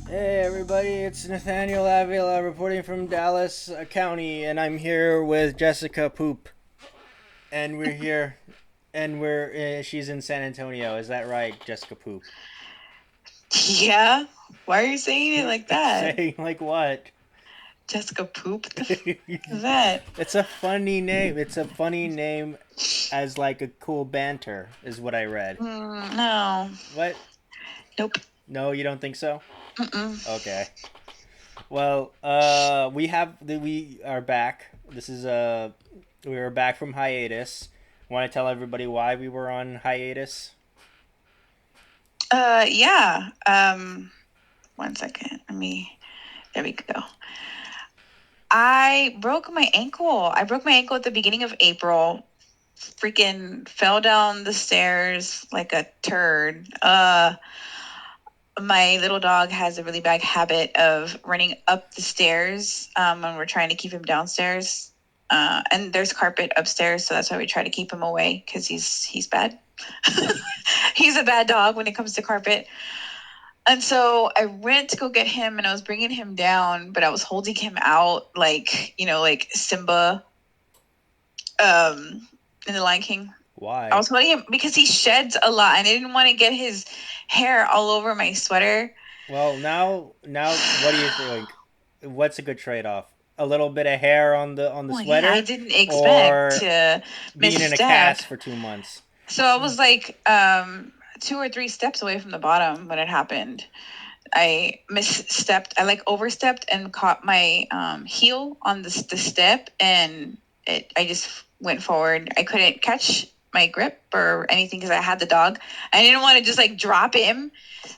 Hey everybody, it's Nathaniel Avila reporting from Dallas County, and I'm here with Jessica Poop, and we're here, and we're she's in San Antonio. Is that right, Jessica Poop? Yeah? Why are you saying it like that? Saying like what? Jessica Poop? The is that? It's a funny name. It's a funny name as like a cool banter, is what I read. No. What? Nope. No, you don't think so? Mm-mm. Okay. Well, we are back. This is we were back from hiatus. Want to tell everybody why we were on hiatus? Yeah. One second. There we go. I broke my ankle. I broke my ankle at the beginning of April. Freaking fell down the stairs like a turd. My little dog has a really bad habit of running up the stairs when we're trying to keep him downstairs. And there's carpet upstairs, so that's why we try to keep him away because he's bad. He's a bad dog when it comes to carpet. And so I went to go get him, and I was bringing him down, but I was holding him out like Simba, in the Lion King. I Why? was holding him because he sheds a lot, and I didn't want to get his hair all over my sweater. Well, now, what do you think? What's a good trade-off? A little bit of hair on the Well, yeah, I sweater, didn't expect or to being in a misstep. cast for 2 months? So I was like 2 or 3 steps away from the bottom when it happened. I misstepped. I like overstepped and caught my heel on the step, and I just went forward. I couldn't catch my grip or anything because I had the dog. I didn't want to just like drop him,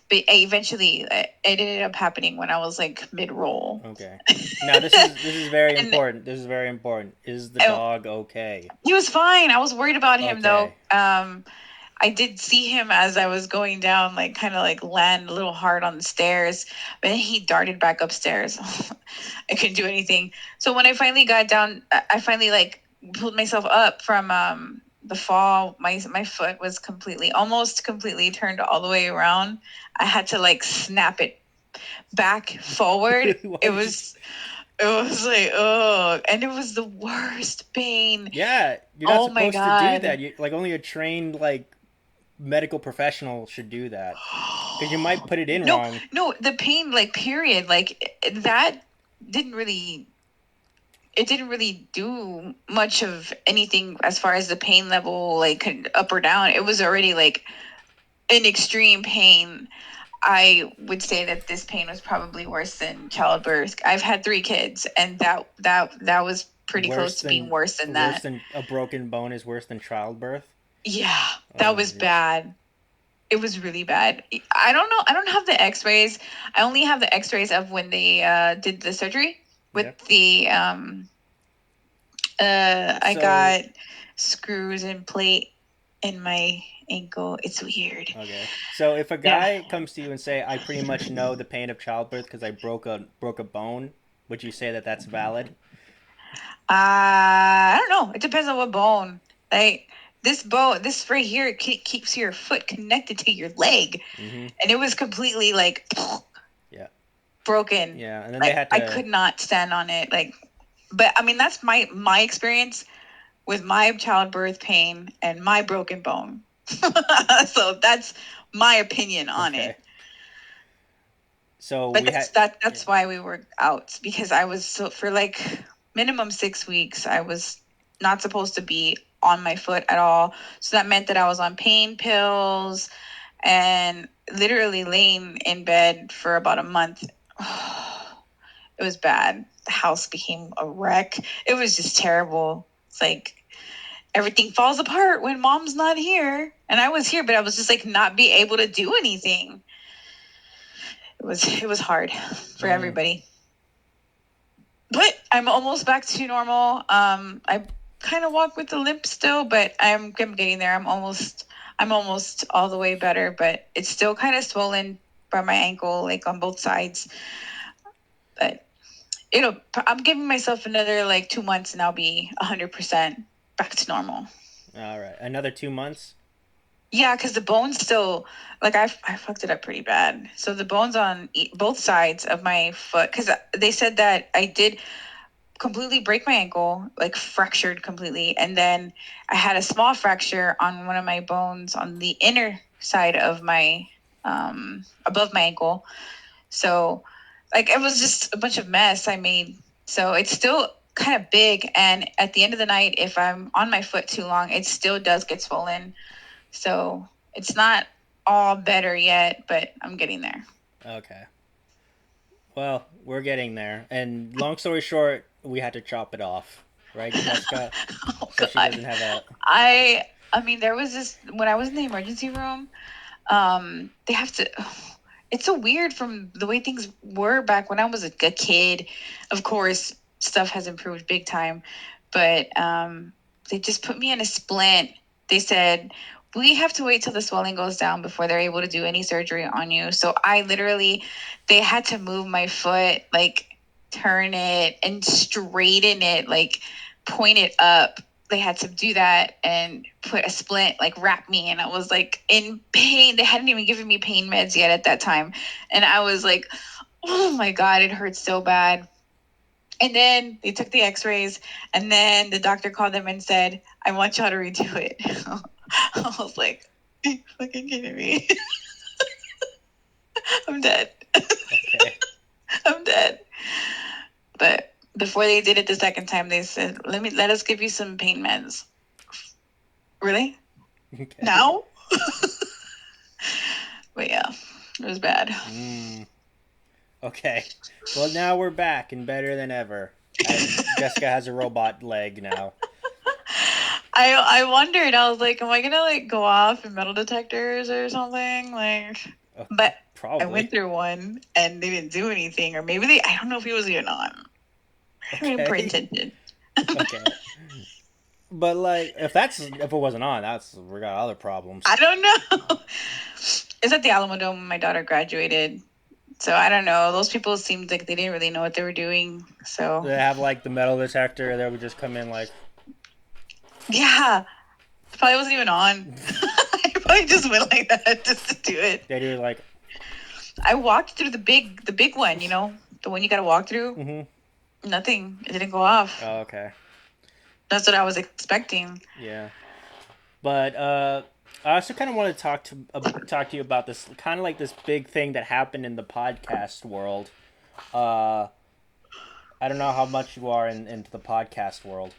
but it ended up happening when I was like mid roll. Okay. Now this is very And important. This is very important. Is the I, dog okay? he was fine. I was worried about him though. Okay. I did see him as I was going down, like kind of like land a little hard on the stairs, but then he darted back upstairs. I couldn't do anything. So when I finally got down, I finally like pulled myself up from the fall. My foot was almost completely turned all the way around. I had to like snap it back forward. Why It did you? was it was like, oh, and it was the worst pain. Yeah, you're not Oh my supposed to do that. god. You like only a trained like medical professional should do that because you might put it in No, wrong. no, the pain, like, period, like, that didn't really, it didn't really do much of anything as far as the pain level, like, up or down. It was already, like, an extreme pain. I would say that this pain was probably worse than childbirth. I've had 3 kids, and that was pretty close to being worse than Worse that. than a broken bone is worse than childbirth. Yeah, that Oh was jeez. bad. It was really bad. I don't know. I don't have the X-rays. I only have the X-rays of when they did the surgery with Yeah. the I So got screws and plate in my ankle. It's weird. okay. So if a Yeah. guy comes to you and say, "I pretty much know the pain of childbirth because I broke a bone," would you say that that's valid? I don't know. It depends on what bone. Like this bone, this right here, keeps your foot connected to your leg, Mm-hmm. and it was completely like Yeah. broken. Yeah. And then they Like had I to. could not stand on it. Like, but I mean, that's my experience with my childbirth pain and my broken bone. So that's my opinion on Okay. it. So But we that's had. that Yeah. that's why we were out because I was so for like minimum 6 weeks I was not supposed to be on my foot at all. So that meant that I was on pain pills and literally laying in bed for about a month. It was bad. The house became a wreck. It was just terrible. It's like everything falls apart when mom's not here. And I was here, but I was just like not be able to do anything. It was hard for Mm, everybody. But I'm almost back to normal. I kind of walk with the limp still, but I'm getting there. I'm almost all the way better, but it's still kind of swollen by my ankle, like on both sides. But I'm giving myself another like 2 months, and I'll be 100% back to normal. all right. Another 2 months. Yeah, because the bones still, like, I fucked it up pretty bad. So the bones on both sides of my foot, because they said that I did completely break my ankle, like fractured completely. And then I had a small fracture on one of my bones on the inner side of my, above my ankle. So, like, it was just a bunch of mess I made. So it's still kind of big. And at the end of the night, if I'm on my foot too long, it still does get swollen. So it's not all better yet, but I'm getting there. Okay. Well, we're getting there. And long story short, we had to chop it off, right, Jessica? Oh So she God. doesn't have a. I mean, there was this when I was in the emergency room. They have to. It's so weird from the way things were back when I was a kid. Of course, stuff has improved big time, but they just put me in a splint. They said we have to wait till the swelling goes down before they're able to do any surgery on you. So I literally, they had to move my foot, like turn it and straighten it, like point it up. They had to do that and put a splint, like wrap me, and I was like in pain. They hadn't even given me pain meds yet at that time, and I was like, oh my God, it hurts so bad. And then they took the x-rays, and then the doctor called them and said, I want y'all to redo it. I was like, are you fucking kidding me? I'm dead. Okay. I'm dead. But before they did it the second time, they said, let us give you some pain meds. Really? Okay. Now? But yeah, it was bad. Mm, okay. Well, now we're back and better than ever. And Jessica has a robot leg now. I wondered. I was like, am I gonna like go off in metal detectors or something? Like, Oh, but I went probably. through one and they didn't do anything, or maybe they. I don't know if he was even on. I didn't pay Okay. attention. Okay. But like, if it wasn't on, that's we got other problems. I don't know. It's at the Alamo Dome when my daughter graduated. So I don't know. Those people seemed like they didn't really know what they were doing. So They have like the metal detector that would just come in like. yeah, probably wasn't even on. I probably just went like that just to do it. They do like. I walked through the big one, the one you gotta walk through. Mm-hmm. Nothing. It didn't go off. Oh, okay. That's what I was expecting. Yeah. But I also kind of want to talk to you about this kind of like this big thing that happened in the podcast world. Uh, I don't know how much you are into the podcast world,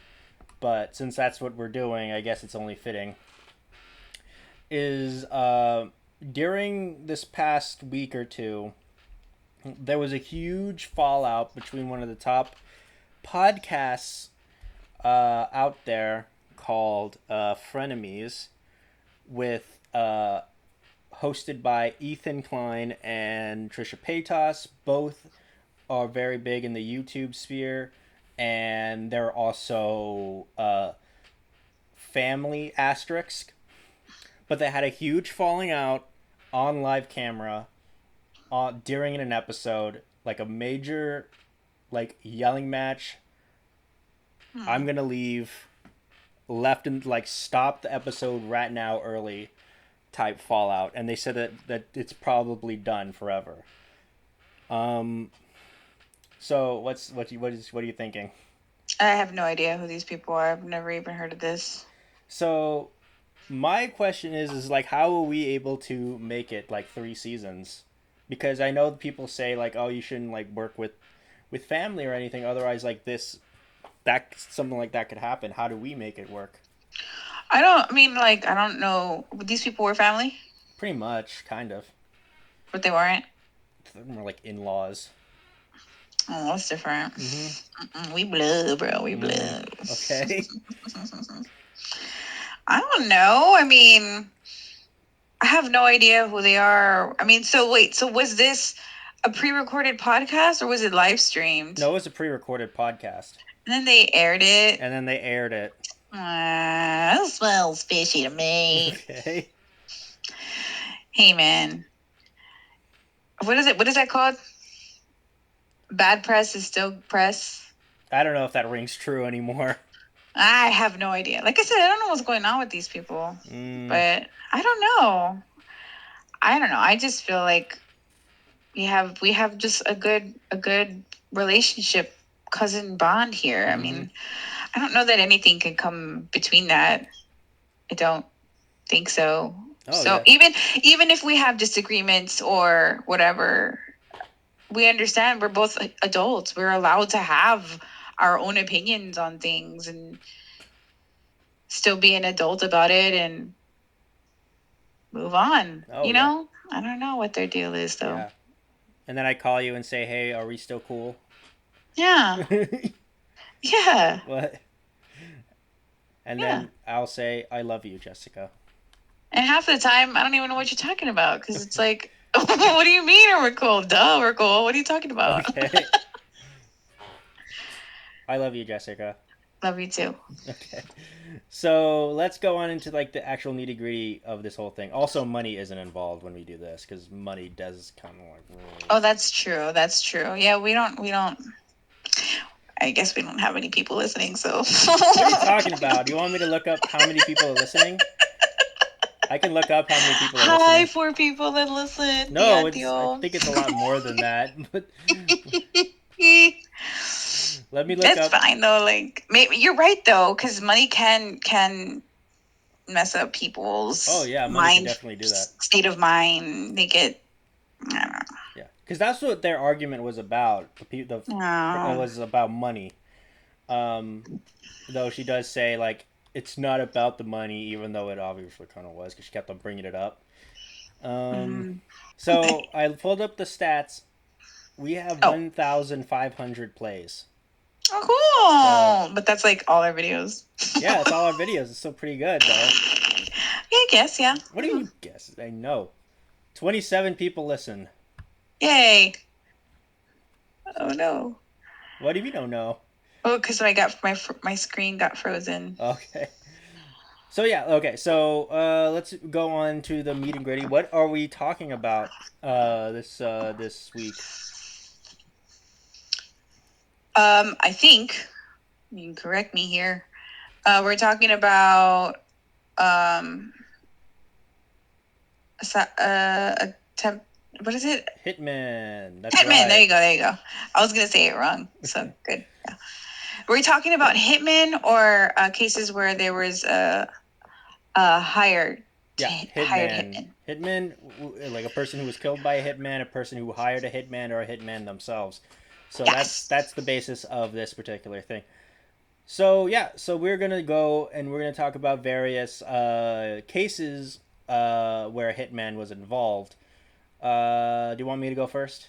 but since that's what we're doing, I guess it's only fitting. Is during this past week or two, there was a huge fallout between one of the top podcasts out there called Frenemies with hosted by Ethan Klein and Trisha Paytas. Both are very big in the YouTube sphere, and they're also family asterisk. But they had a huge falling out on live camera during an episode, like a major like yelling match. I'm gonna leave. Left and like stop the episode right now early type fallout, and they said that it's probably done forever. Um, so what are you thinking? I have no idea who these people are. I've never even heard of this. So my question is like how are we able to make it like 3 seasons? Because I know people say like oh you shouldn't like work with family or anything otherwise like this that something like that could happen. How do we make it work? I don't know. These people were family, Pretty much, kind of. but they weren't. They're more like in-laws. Oh, that's different. Mm-hmm. We blood, bro. We Mm, blood. okay. I don't know. I mean, I have no idea who they are. I mean, so wait, so was this a pre-recorded podcast or was it live streamed? No, it was a pre-recorded podcast, And then they aired it. and then they aired it. That smells fishy to me. Okay. Hey, man. What is it? What is that called? Bad press is still press. I don't know if that rings true anymore. I have no idea. Like I said, I don't know what's going on with these people, but I don't know. I don't know. I just feel like we have just a good relationship, cousin bond here. I mean, I don't know that anything can come between that. I don't think so. Oh So yeah. even if we have disagreements or whatever, we understand we're both adults. We're allowed to have our own opinions on things and still be an adult about it and move on. Oh yeah. I don't know what their deal is though. Yeah. And then I call you and say, "Hey, are we still cool?" Yeah. Yeah. What? And Yeah. then I'll say, "I love you, Jessica." And half the time, I don't even know what you're talking about because it's like, what do you mean are we cool? Duh, we're cool. What are you talking about? Okay. I love you, Jessica. Love you too. Okay. So let's go on into like the actual nitty gritty of this whole thing. Also, money isn't involved when we do this because money does kind of like. Oh, that's true. That's true. Yeah, we don't. I guess we don't have any people listening, so. What are you talking about? Do you want me to look up how many people are listening? I can look up how many people are Hi, listening. 4 people that listen. No, Yeah, it's. I think it's a lot more than that. But let me look That's up. fine though. Like, maybe you're right though, because money can mess up Oh people's yeah, money can mind definitely do that. state of mind. They get, I don't know. Yeah, because that's what their argument was about. It Oh. was about money. Um, though she does say like it's not about the money, even though it obviously kind of was because she kept on bringing it up. Um, Mm. so I pulled up the stats. We have Oh. 1,500 plays. Oh, So cool. But that's like all our videos. yeah, it's all our videos. It's still pretty good though. Yeah, I guess, yeah. What do you guess? I know. 27 people listen. Yay. Oh So no. what if you don't know? Oh, because my screen got frozen. Okay. So yeah, okay. So let's go on to the meet and gritty. What are we talking about this week? I think you can correct me here. We're talking about um a temp. What is it? Hitman. That's Hitman. There right. you go. There you go. I was gonna say it wrong. So good. Yeah. Were we talking about hitmen or cases where there was a Yeah, hired hitman. hitman? Hitman, like a person who was killed by a hitman, a person who hired a hitman, or a hitman themselves. So that's Yes. that's the basis of this particular thing. So yeah, so we're gonna go and we're gonna talk about various cases where a hitman was involved. Do you want me to go first?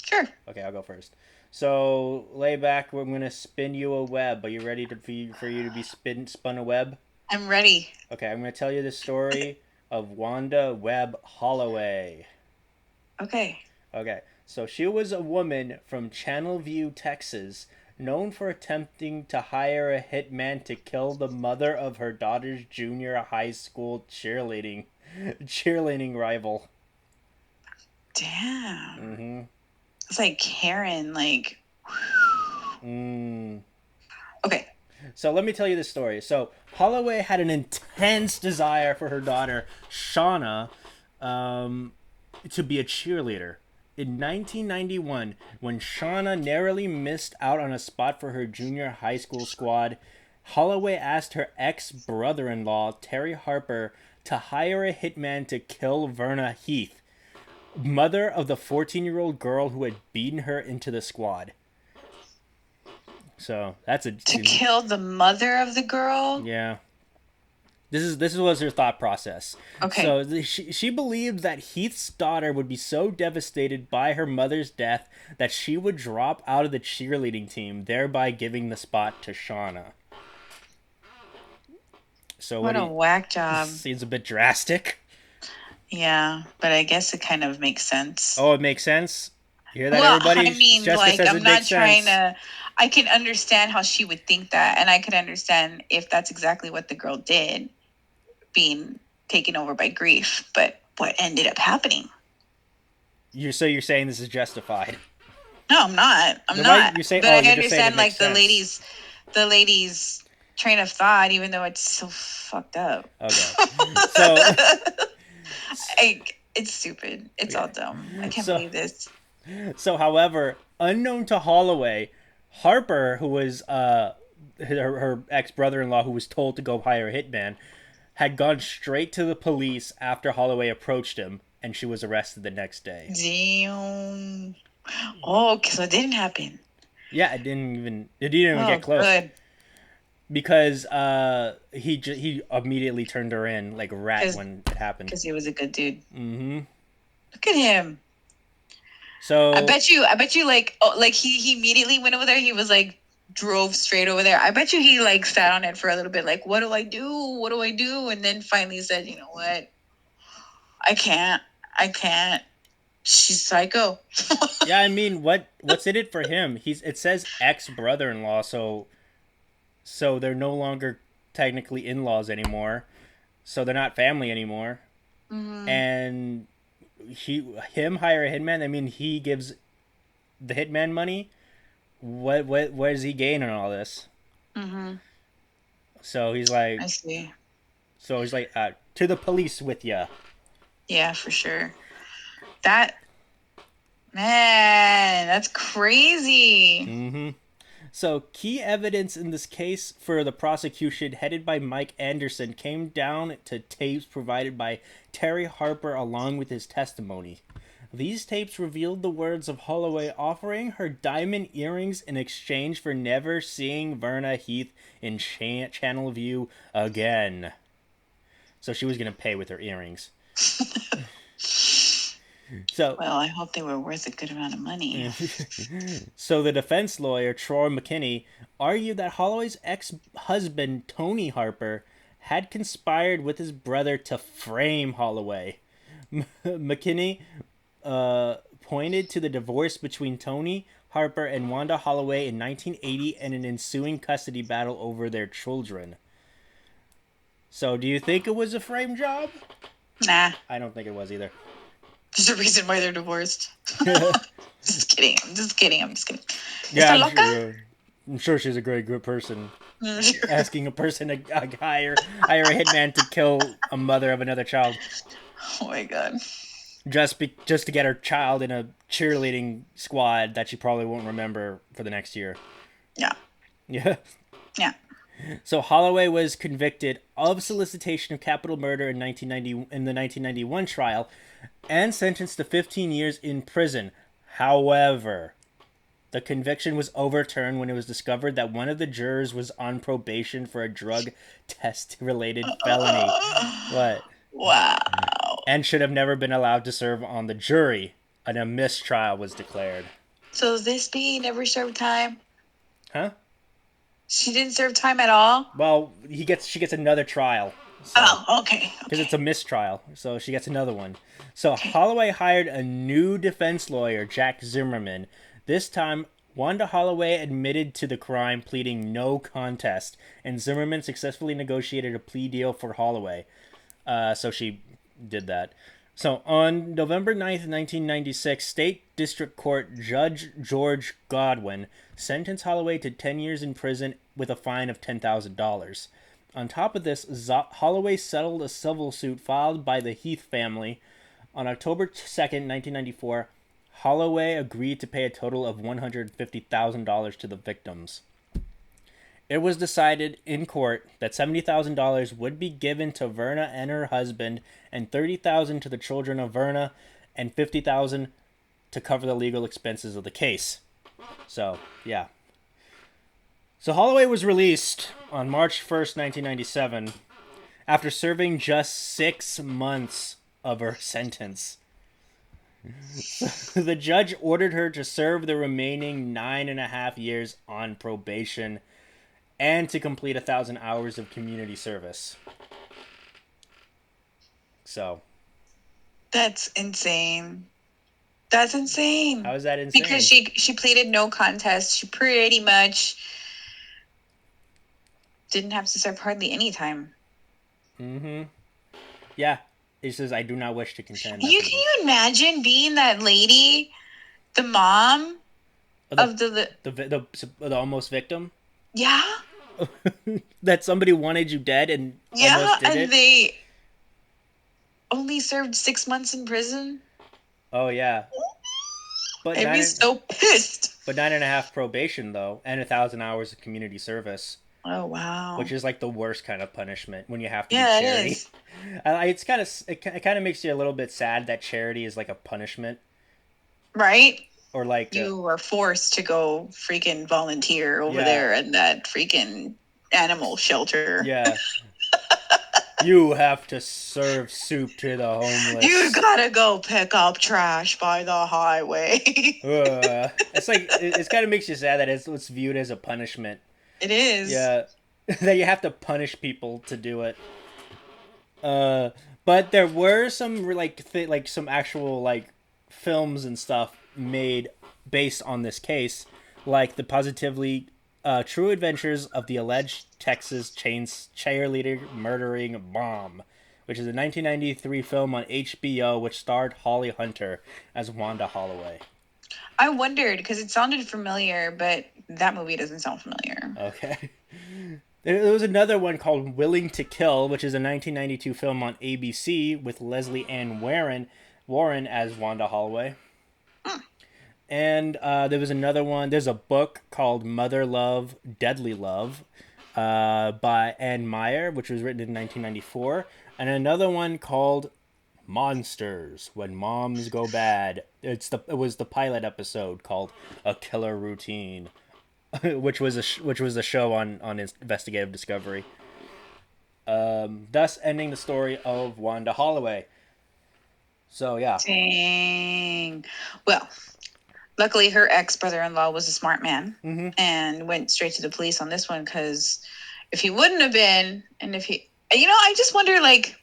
Sure. Okay, I'll go first. So lay back. We're gonna spin you a web. Are you ready for you to be spun a web? I'm ready. Okay, I'm gonna tell you the story of Wanda Webb Holloway. Okay. Okay, so she was a woman from Channelview, Texas, known for attempting to hire a hitman to kill the mother of her daughter's junior high school cheerleading rival. Damn. Mm-hmm. It's like Karen. Like. Mm. Okay. So let me tell you the story. So Holloway had an intense desire for her daughter Shauna to be a cheerleader. In 1991, when Shauna narrowly missed out on a spot for her junior high school squad, Holloway asked her ex-brother-in-law, Terry Harper, to hire a hitman to kill Verna Heath, mother of the 14-year-old girl who had beaten her into the squad. So that's a To kill the mother of the girl. yeah. This was her thought process. Okay. So she believed that Heath's daughter would be so devastated by her mother's death that she would drop out of the cheerleading team, thereby giving the spot to Shauna. So What a whack job. Seems a bit drastic. Yeah, but I guess it kind of makes sense. Oh, it makes sense. You hear that, Well, everybody? I mean, Jessica like, says I'm it not makes trying sense. to. I can understand how she would think that, and I could understand if that's exactly what the girl did, being taken over by grief. But what ended up happening? You're saying this is justified. No, I'm not. I'm Then why not. you say? But Oh, I you're just saying it understand, makes like, sense. the lady's train of thought, even though it's so fucked up. Okay. So It's stupid. It's all dumb. I can't So- believe this. So, however, unknown to Holloway, Harper, who was her ex brother-in-law, who was told to go hire a hitman, had gone straight to the police after Holloway approached him, and she was arrested the next day. Damn. Oh, okay, so it didn't happen. Yeah, it didn't even get close Good. because he immediately turned her in like a rat 'Cause- when it happened. Because he was a good dude. Mm-hmm. Look at him. So I bet you like he immediately went over there. He was like drove straight over there. I bet you he like sat on it for a little bit, like, what do I do? What do I do? And then finally said, you know what? I can't. She's psycho. yeah, I mean, what's in it for him? It says ex brother-in-law, so they're no longer technically in-laws anymore. So they're not family anymore. Mhm. And him hire a hitman. I mean, he gives the hitman money. What does he gain on all this? Mhm. So he's like, I see. to the police with ya. Yeah, for sure. That man, that's crazy. Mm-hmm. So key evidence in this case for the prosecution, headed by Mike Anderson, came down to tapes provided by Terry Harper along with his testimony. These tapes revealed the words of Holloway offering her diamond earrings in exchange for never seeing Verna Heath in Channel View again. So she was going to pay with her earrings. So, Well, I hope they were worth a good amount of money. so the defense lawyer, Troy McKinney, argued that Holloway's ex-husband, Tony Harper, had conspired with his brother to frame Holloway. McKinney pointed to the divorce between Tony Harper and Wanda Holloway in 1980 and an ensuing custody battle over their children. So, do you think it was a frame job? Nah, I don't think it was either. there's a reason why they're divorced. Just kidding. I'm just kidding. Yeah, ¿Está loca? I'm sure she's a great good person. Sure. Asking a person to hire a hitman to kill a mother of another child Oh my god. just to get her child in a cheerleading squad that she probably won't remember for the next year. Yeah. Yeah. Yeah. So Holloway was convicted of solicitation of capital murder in the 1991 trial and sentenced to 15 years in prison. However, the conviction was overturned when it was discovered that one of the jurors was on probation for a drug test-related felony. What? Wow. And should have never been allowed to serve on the jury. And a mistrial was declared. So this bee never served time? Huh? She didn't serve time at all? Well, she gets another trial. So. Oh, okay. Because it's a mistrial, so she gets another one. So Holloway hired a new defense lawyer, Jack Zimmerman. This time, Wanda Holloway admitted to the crime, pleading no contest, and Zimmerman successfully negotiated a plea deal for Holloway. So she did that. So on November 9th, 1996, State District Court Judge George Godwin sentenced Holloway to 10 years in prison with a fine of $10,000. On top of this, Holloway settled a civil suit filed by the Heath family. On October 2nd, 1994, Holloway agreed to pay a total of $150,000 to the victims. It was decided in court that $70,000 would be given to Verna and her husband, and $30,000 to the children of Verna, and $50,000 to cover the legal expenses of the case. So, yeah. So Holloway was released on March 1st, 1997, after serving just 6 months of her sentence. The judge ordered her to serve the remaining 9.5 years on probation and to complete 1,000 hours of community service. So. That's insane. That's insane. How is that insane? Because she pleaded no contest. She pretty much didn't have to serve hardly any time. Mm-hmm. Yeah. It says, I do not wish to contend. Can you imagine being that lady, the mom of the almost victim? Yeah. that somebody wanted you dead and Yeah, almost did and it. they only served 6 months in prison. Oh yeah, but I'd be nine so pissed. but 9.5 probation though, and 1,000 hours of community service, Oh wow. which is like the worst kind of punishment when you have to do Yeah, it charity. is. It's kind of it kind of makes you a little bit sad that charity is like a punishment Right? or like You were forced to go freaking volunteer over yeah there in that freaking animal shelter. yeah you have to serve soup to the You homeless. gotta go pick up trash by the highway. It's like it kind of makes you sad that it's viewed as a punishment. It is. Yeah, that you have to punish people to do it. Uh, but there were some like some actual like films and stuff made based on this case, like the positively true adventures of the alleged Texas chains cheerleader murdering mom, which is a 1993 film on HBO which starred Holly Hunter as Wanda Holloway. I wondered because it sounded familiar, but that movie doesn't sound familiar. Okay. There was another one called Willing to Kill, which is a 1992 film on ABC with Leslie Ann Warren as Wanda Holloway. And there was another one. There's a book called Mother Love, Deadly Love by Anne Meyer, which was written in 1994. And another one called Monsters When Moms Go Bad. It was the pilot episode called A Killer Routine, which was a show on investigative Discovery. Thus ending the story of Wanda Holloway. So yeah. Dang. Well, luckily her ex brother-in-law was a smart man Mm-hmm. and went straight to the police on this one because if he wouldn't have been, and if he, I just wonder like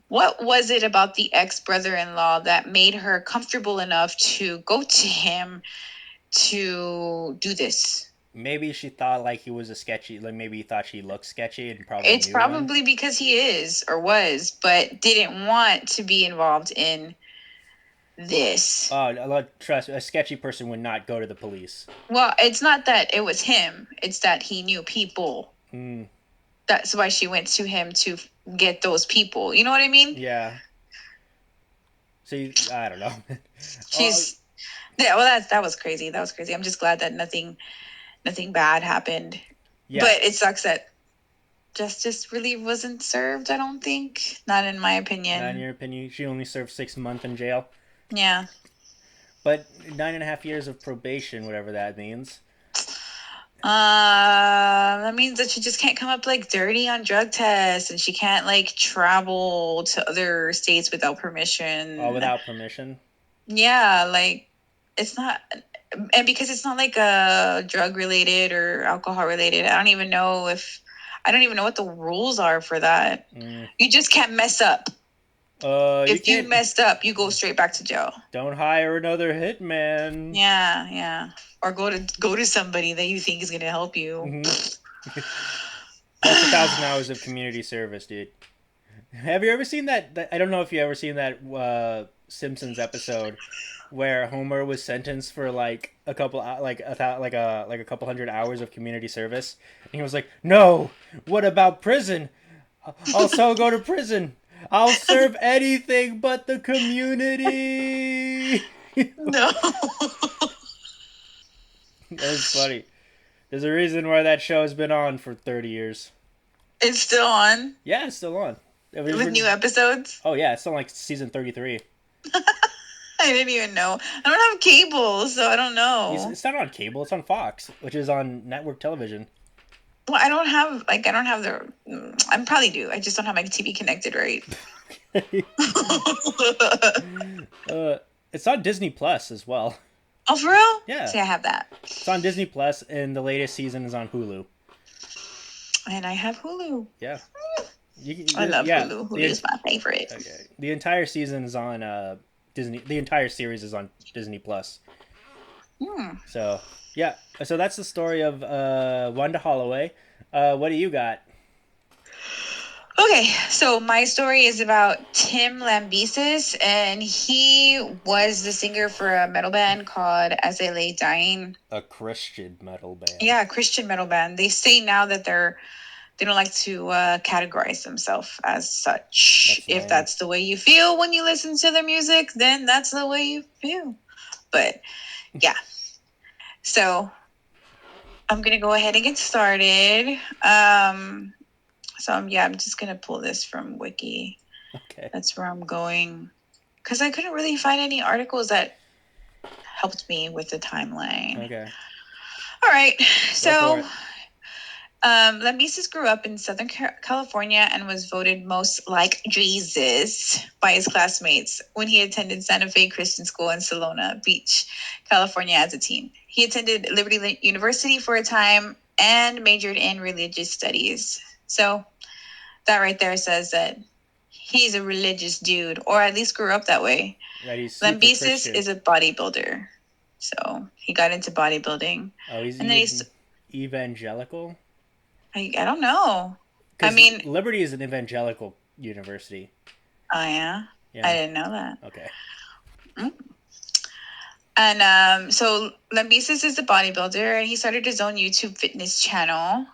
what was it about the ex brother-in-law that made her comfortable enough to go to him to do this? Maybe she thought like he was a sketchy. Like maybe he thought she looked sketchy and probably It's knew him. probably because he is or was, but didn't want to be involved in this. Trust a sketchy person would not go to the police. Well, it's not that it was him, it's that he knew people. Mm, That's why she went to him to get those people. You know what I mean? yeah. See, I don't know. She's yeah, well that was crazy. That was crazy. I'm just glad that nothing bad happened. Yeah. But it sucks that justice really wasn't served, I don't think. Not in my opinion. In your opinion, she only served 6 months in jail. Yeah. But 9.5 years of probation, whatever that means. That means that she just can't come up like dirty on drug tests, and she can't like travel to other states without permission. Oh, without permission. Yeah, like it's not, and because it's not like a drug related or alcohol related. I don't even know what the rules are for that. You just can't mess up. If you messed up, you go straight back to jail. Don't hire another hitman. Yeah. Or go to somebody that you think is gonna help you. Mm-hmm. That's 1,000 hours of community service, dude. Have you ever seen that? I don't know if you ever seen that Simpsons episode where Homer was sentenced for like a couple like a couple hundred hours of community service, and he was like, "No, what about prison? I'll so go to prison. I'll serve anything but the community." No. That's funny. There's a reason why that show has been on for 30 years. It's still on? Yeah, it's still on. With new episodes? Oh, yeah, it's still like season 33. I didn't even know. I don't have cable, so I don't know. It's not on cable, it's on Fox, which is on network television. Well, I don't have the. I probably do. I just don't have my TV connected right. It's on Disney Plus as well. Oh, for real? Yeah. See, I have that. It's on Disney Plus, and the latest season is on Hulu. And I have Hulu. Yeah. I love Hulu. Hulu is my favorite. Okay. The entire season is on Disney. The entire series is on Disney Plus. So, yeah. So that's the story of Wanda Holloway. What do you got? Okay, so my story is about Tim Lambesis, and he was the singer for a metal band called As I Lay Dying. A Christian metal band. Yeah, a Christian metal band. They say now that they don't like to categorize themselves as such. That's If lame. that's the way you feel when you listen to their music, then that's the way you feel. But yeah, so I'm gonna go ahead and get started. I'm just gonna pull this from Wiki. Okay. That's where I'm going because I couldn't really find any articles that helped me with the timeline. Okay. All right, Go for so it. Lambesis grew up in Southern California and was voted most like Jesus by his classmates when he attended Santa Fe Christian School in Solana Beach, California as a teen. He attended Liberty University for a time and majored in religious studies. So that right there says that he's a religious dude, or at least grew up that way. That he's super Lambesis Christian. is a bodybuilder. So he got into bodybuilding. Oh, he's And then he's, evangelical? I don't know. I Because mean, Liberty is an evangelical university. oh yeah, Yeah. I didn't know that. Okay. And so Lambesis is a bodybuilder, and he started his own YouTube fitness channel.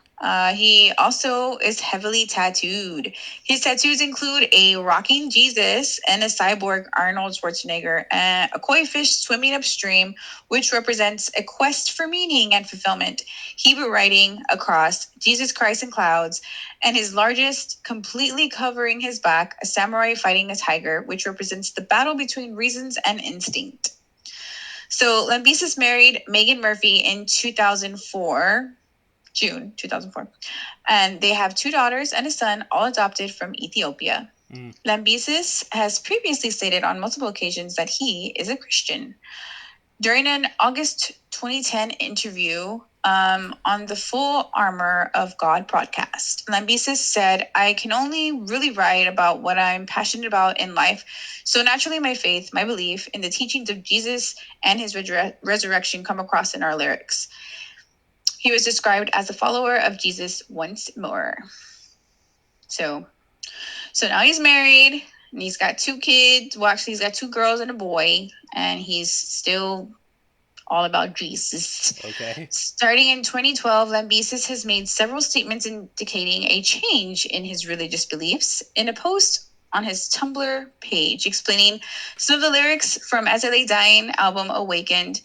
He also is heavily tattooed. His tattoos include a rocking Jesus and a cyborg Arnold Schwarzenegger, and a koi fish swimming upstream, which represents a quest for meaning and fulfillment. Hebrew writing across Jesus Christ in clouds, and his largest, completely covering his back, a samurai fighting a tiger, which represents the battle between reasons and instinct. So Lambesis married Megan Murphy in 2004, June 2004, and they have 2 daughters and a son, all adopted from Ethiopia. Lambesis has previously stated on multiple occasions that he is a Christian. During an August 2010 interview on the Full Armor of God podcast, Lambesis said, I can only really write about what I'm passionate about in life. So naturally, my faith, my belief in the teachings of Jesus and his resurrection come across in our lyrics. He was described as a follower of Jesus once more. So now he's married and he's got 2 kids. Well, actually, he's got 2 girls and a boy, and he's still all about Jesus. Okay. Starting in 2012, Lambesis has made several statements indicating a change in his religious beliefs. In a post on his Tumblr page explaining some of the lyrics from As I Lay Dying album Awakened,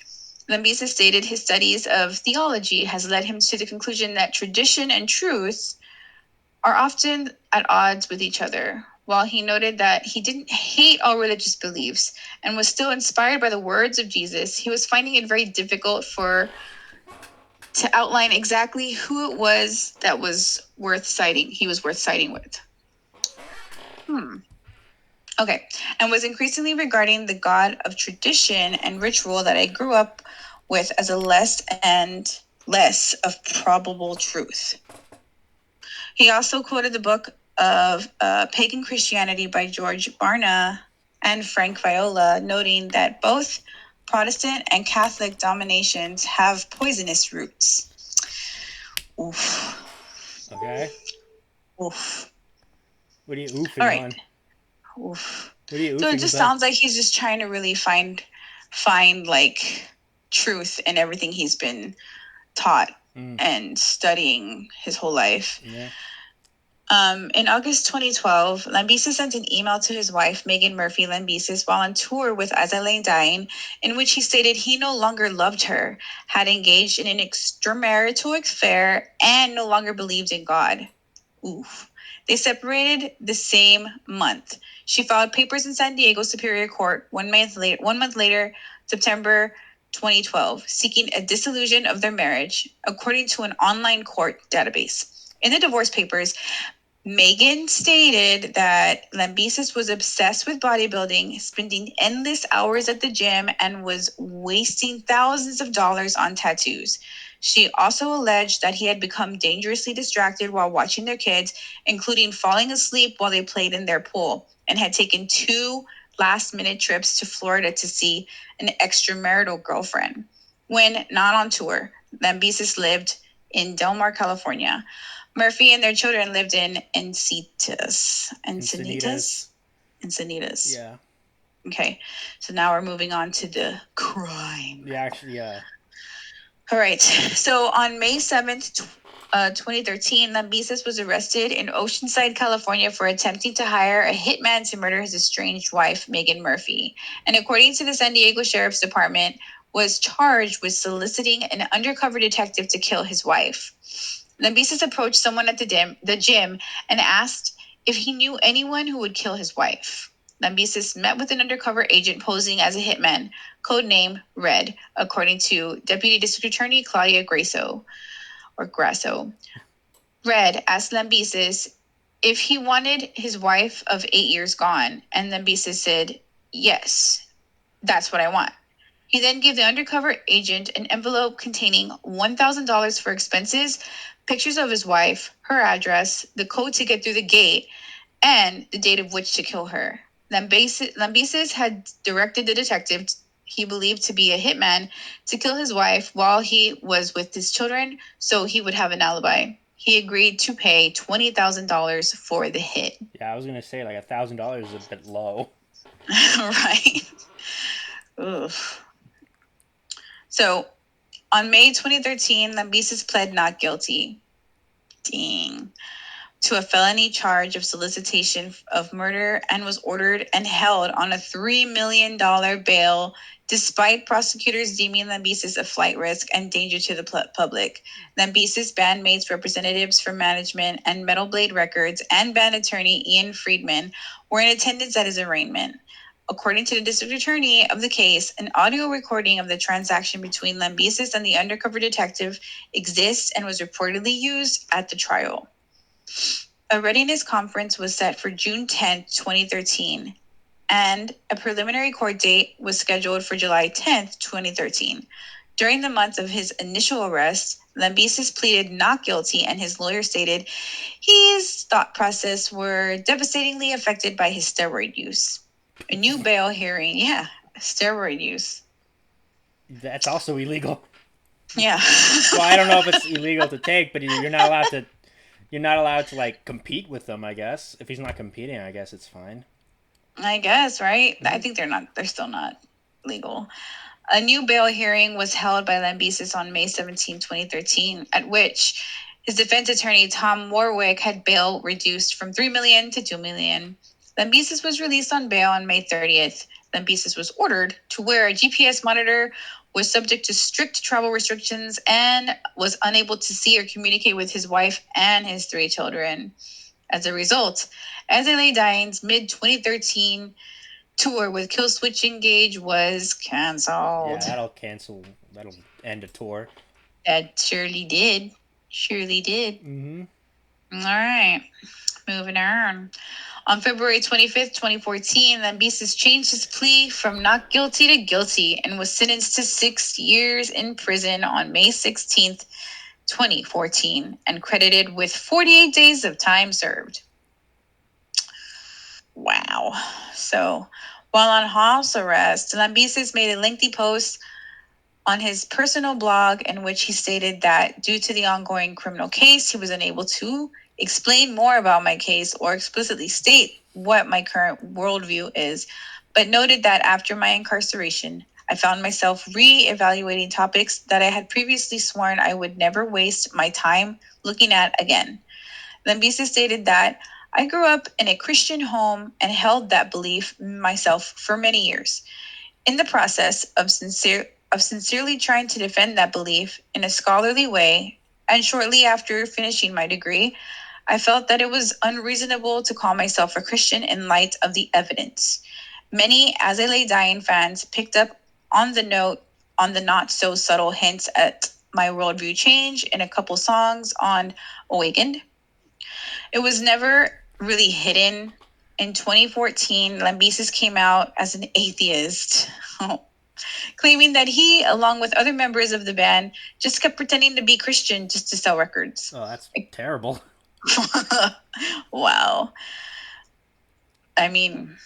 Lambesis stated his studies of theology has led him to the conclusion that tradition and truth are often at odds with each other. While he noted that he didn't hate all religious beliefs and was still inspired by the words of Jesus, he was finding it very difficult to outline exactly who it was that was worth siding. He was worth siding with. Okay, and was increasingly regarding the God of tradition and ritual that I grew up with as a less and less of probable truth. He also quoted the book of Pagan Christianity by George Barna and Frank Viola, noting that both Protestant and Catholic dominations have poisonous roots. Oof. Okay. Oof. What are you oofing All right. on? Oof. What are you oofing So it just about? sounds like he's just trying to really find like truth in everything he's been taught and studying his whole life. Yeah. In August 2012, Lambesis sent an email to his wife, Megan Murphy Lambesis, while on tour with As I Lay Dying, in which he stated he no longer loved her, had engaged in an extramarital affair, and no longer believed in God. Oof. They separated the same month. She filed papers in San Diego Superior Court 1 month later, September 2012, seeking a dissolution of their marriage, according to an online court database. In the divorce papers, Megan stated that Lambesis was obsessed with bodybuilding, spending endless hours at the gym, and was wasting thousands of dollars on tattoos. She also alleged that he had become dangerously distracted while watching their kids, including falling asleep while they played in their pool, and had taken 2 last-minute trips to Florida to see an extramarital girlfriend. When not on tour, Lambesis lived in Del Mar, California. Murphy and their children lived in Encinitas. Encinitas. Encinitas. Yeah. Okay, so now we're moving on to the crime. Yeah. All right, so on May 7th, 2013, Lambesis was arrested in Oceanside, California for attempting to hire a hitman to murder his estranged wife, Megan Murphy. And according to the San Diego Sheriff's Department, was charged with soliciting an undercover detective to kill his wife. Lambesis approached someone at the gym and asked if he knew anyone who would kill his wife. Lambesis met with an undercover agent posing as a hitman, codename Red, according to Deputy District Attorney Claudia Grasso. Red asked Lambesis if he wanted his wife of 8 years gone, and Lambesis said, "Yes, that's what I want." He then gave the undercover agent an envelope containing $1,000 for expenses, pictures of his wife, her address, the code to get through the gate, and the date of which to kill her. Lambesis had directed the detective he believed to be a hitman to kill his wife while he was with his children so he would have an alibi. He agreed to pay $20,000 for the hit. Yeah, I was gonna say like $1,000 is a bit low. Right. Oof. So on May 2013, Lambesis pled not guilty. Dang. To a felony charge of solicitation of murder and was ordered and held on a $3 million bail despite prosecutors deeming Lambesis a flight risk and danger to the public. Lambesis bandmates, representatives from management and Metal Blade Records, and band attorney Ian Friedman were in attendance at his arraignment. According to the district attorney of the case, an audio recording of the transaction between Lambesis and the undercover detective exists and was reportedly used at the trial. A readiness conference was set for June 10th, 2013, and a preliminary court date was scheduled for July 10th, 2013. During the month of his initial arrest, Lambesis pleaded not guilty, and his lawyer stated his thought process were devastatingly affected by his steroid use. A new bail hearing, steroid use. That's also illegal. Yeah. Well, I don't know if it's illegal to take, but you're not allowed to. You're not allowed to like compete with them. I guess if he's not competing, I guess it's fine. I guess, right? I think they're still not legal. A new bail hearing was held by Lambesis on May 17, 2013, at which his defense attorney Tom Warwick had bail reduced from $3 million to $2 million. Lambesis was released on bail on May 30th. Lambesis was ordered to wear a GPS monitor, was subject to strict travel restrictions, and was unable to see or communicate with his wife and his 3 children. As a result, As I Lay Dying's mid-2013 tour with Killswitch Engage was canceled. Yeah, that'll cancel. That'll end a tour. That surely did. Surely did. Mm-hmm. All right. Moving on. On February 25th, 2014, Lambesis changed his plea from not guilty to guilty and was sentenced to 6 years in prison on May 16th, 2014, and credited with 48 days of time served. Wow. So, while on house arrest, Lambesis made a lengthy post on his personal blog in which he stated that due to the ongoing criminal case, he was unable to explain more about my case or explicitly state what my current worldview is, but noted that after my incarceration, I found myself re-evaluating topics that I had previously sworn I would never waste my time looking at again. Lambesis stated that I grew up in a Christian home and held that belief myself for many years. In the process of sincerely trying to defend that belief in a scholarly way, and shortly after finishing my degree, I felt that it was unreasonable to call myself a Christian in light of the evidence. Many As I Lay Dying fans picked up on the not so subtle hints at my worldview change in a couple songs on Awakened. It was never really hidden. In 2014, Lambesis came out as an atheist, claiming that he, along with other members of the band, just kept pretending to be Christian just to sell records. Oh, that's terrible. Wow. I mean,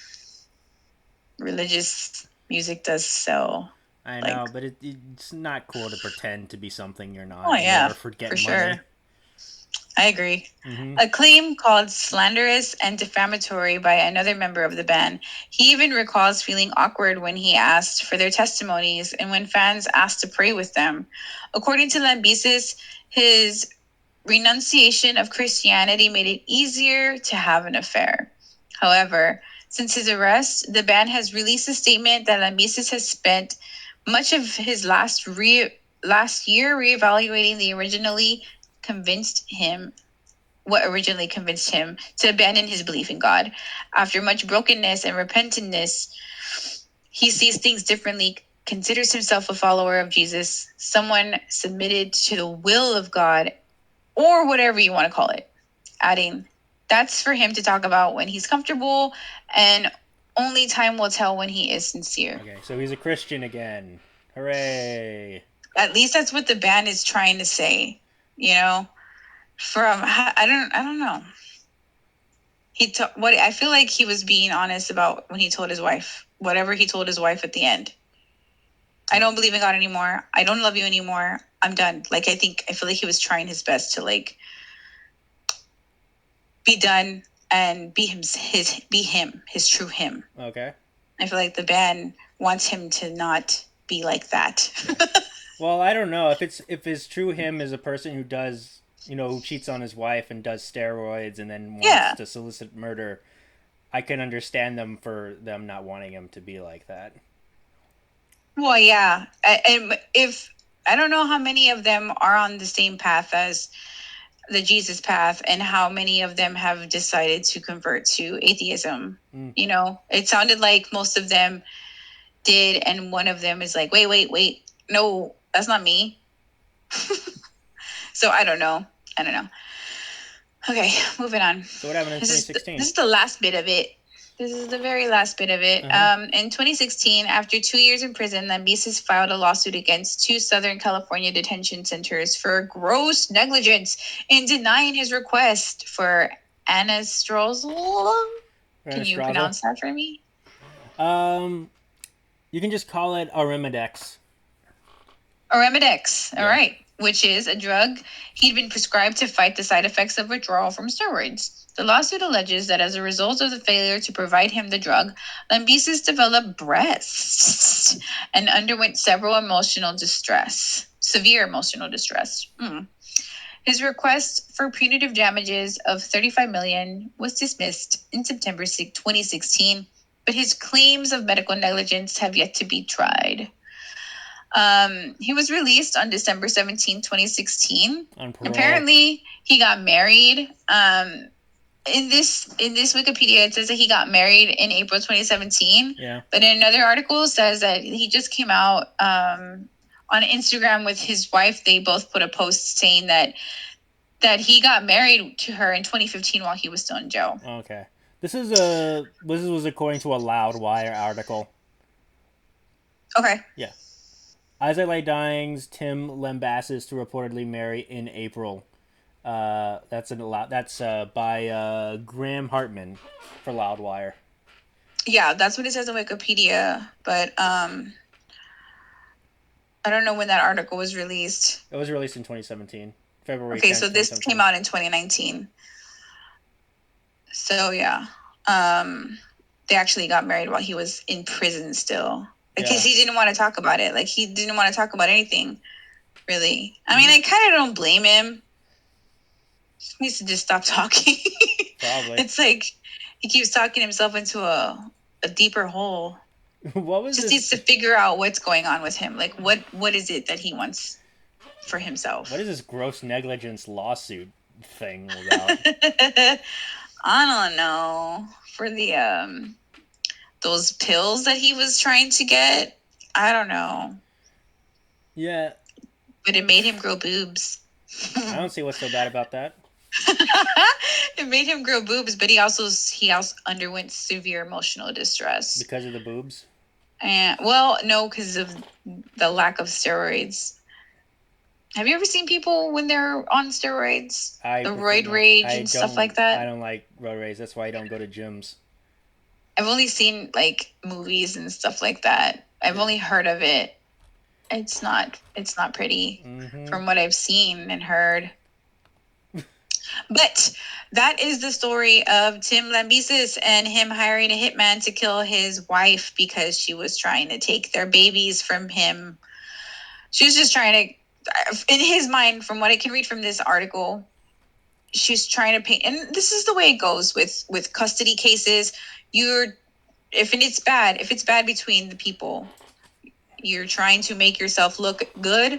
religious music does sell. I Like, know, but it's not cool to pretend to be something you're not oh in yeah, order for for getting money. sure. I agree. Mm-hmm. A claim called slanderous and defamatory by another member of the band. He even recalls feeling awkward when he asked for their testimonies and when fans asked to pray with them. According to Lambesis, his renunciation of Christianity made it easier to have an affair. However, since his arrest, the band has released a statement that Lambesis has spent much of his last year reevaluating what originally convinced him to abandon his belief in God. After much brokenness and repentantness, he sees things differently, considers himself a follower of Jesus, someone submitted to the will of God, or whatever you want to call it. Adding, that's for him to talk about when he's comfortable, and only time will tell when he is sincere. Okay, so he's a Christian again. Hooray! At least that's what the band is trying to say, you know. I don't know. What I feel like he was being honest about when he told his wife whatever he told his wife at the end. I don't believe in God anymore. I don't love you anymore. I'm done. Like I feel like he was trying his best to like be done and be his true him. Okay. I feel like the band wants him to not be like that. Well, I don't know if his true him is a person who does, who cheats on his wife and does steroids and then wants Yeah. to solicit murder. I can understand them for them not wanting him to be like that. Well, yeah. And if I don't know how many of them are on the same path as the Jesus path and how many of them have decided to convert to atheism. You know, it sounded like most of them did, and one of them is like, wait, no, that's not me. So I don't know. Okay, moving on. So what happened in 2016? This is the last bit of it. This is the very last bit of it. In 2016, after 2 years in prison, Lambesis filed a lawsuit against 2 Southern California detention centers for gross negligence in denying his request for anastrozole. Can you pronounce that for me? You can just call it Arimidex. Arimidex, all right, which is a drug he'd been prescribed to fight the side effects of withdrawal from steroids. The lawsuit alleges that as a result of the failure to provide him the drug, Lambesis developed breasts and underwent severe emotional distress. His request for punitive damages of $35 million was dismissed in September 2016, but his claims of medical negligence have yet to be tried. He was released on December 17, 2016. On parole. Apparently, he got married. In this Wikipedia, it says that he got married in April 2017. Yeah. But in another article, it says that he just came out on Instagram with his wife. They both put a post saying that he got married to her in 2015 while he was still in jail. Okay. This was according to a Loudwire article. Okay. Yeah. As I Lay Dying's Tim Lambesis to reportedly marry in April. That's by Graham Hartman for Loudwire. Yeah, that's what it says on Wikipedia, but I don't know when that article was released. It was released in 2017, February. Okay, so this came out in 2019. So yeah, they actually got married while he was in prison still, because he didn't want to talk about it. Like he didn't want to talk about anything, really. I mean, I kind of don't blame him. He needs to just stop talking. Probably. It's like he keeps talking himself into a deeper hole. What was just needs to figure out what's going on with him. Like what is it that he wants for himself? What is this gross negligence lawsuit thing about? I don't know. For the those pills that he was trying to get, I don't know. Yeah. But it made him grow boobs. I don't see what's so bad about that. It made him grow boobs, but he also underwent severe emotional distress because of the boobs. And well, no, because of the lack of steroids. Have you ever seen people when they're on steroids? The roid rage and stuff like that? I don't like roid rage. That's why I don't go to gyms. I've only seen like movies and stuff like that. I've only heard of it. it's not pretty Mm-hmm. from what I've seen and heard. But that is the story of Tim Lambesis and him hiring a hitman to kill his wife because she was trying to take their babies from him. She was just trying to, in his mind, from what I can read from this article, she's trying to paint, and this is the way it goes with custody cases. If it's bad between the people, you're trying to make yourself look good,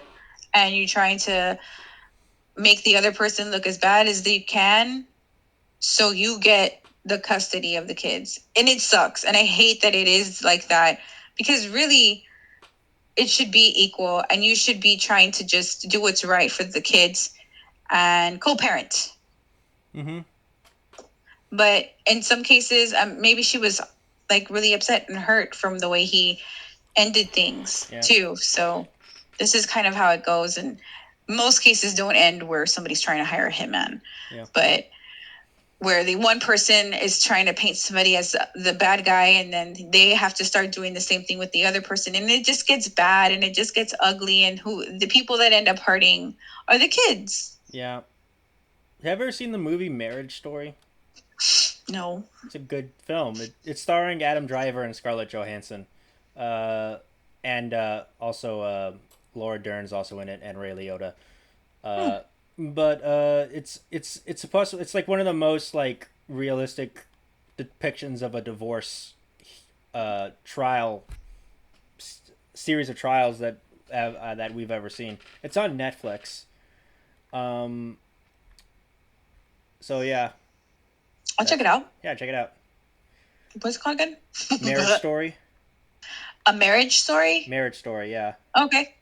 and you're trying to make the other person look as bad as they can, so you get the custody of the kids. And it sucks, and I hate that it is like that, because really it should be equal, and you should be trying to just do what's right for the kids and co-parent. Mm-hmm. But in some cases, maybe she was like really upset and hurt from the way he ended things too. So this is kind of how it goes. And most cases don't end where somebody's trying to hire a hitman, but where the one person is trying to paint somebody as the bad guy, and then they have to start doing the same thing with the other person, and it just gets bad and it just gets ugly, and the people that end up hurting are the kids. Yeah. Have you ever seen the movie Marriage Story? No. It's a good film. It's starring Adam Driver and Scarlett Johansson. And also Laura Dern's also in it, and Ray Liotta. But it's supposed to, it's like one of the most like realistic depictions of a divorce trial series of trials that we've ever seen. It's on Netflix. So yeah, I'll check it out. Yeah, check it out. What's it called again? Marriage Story. A Marriage Story? Marriage Story, yeah. Okay.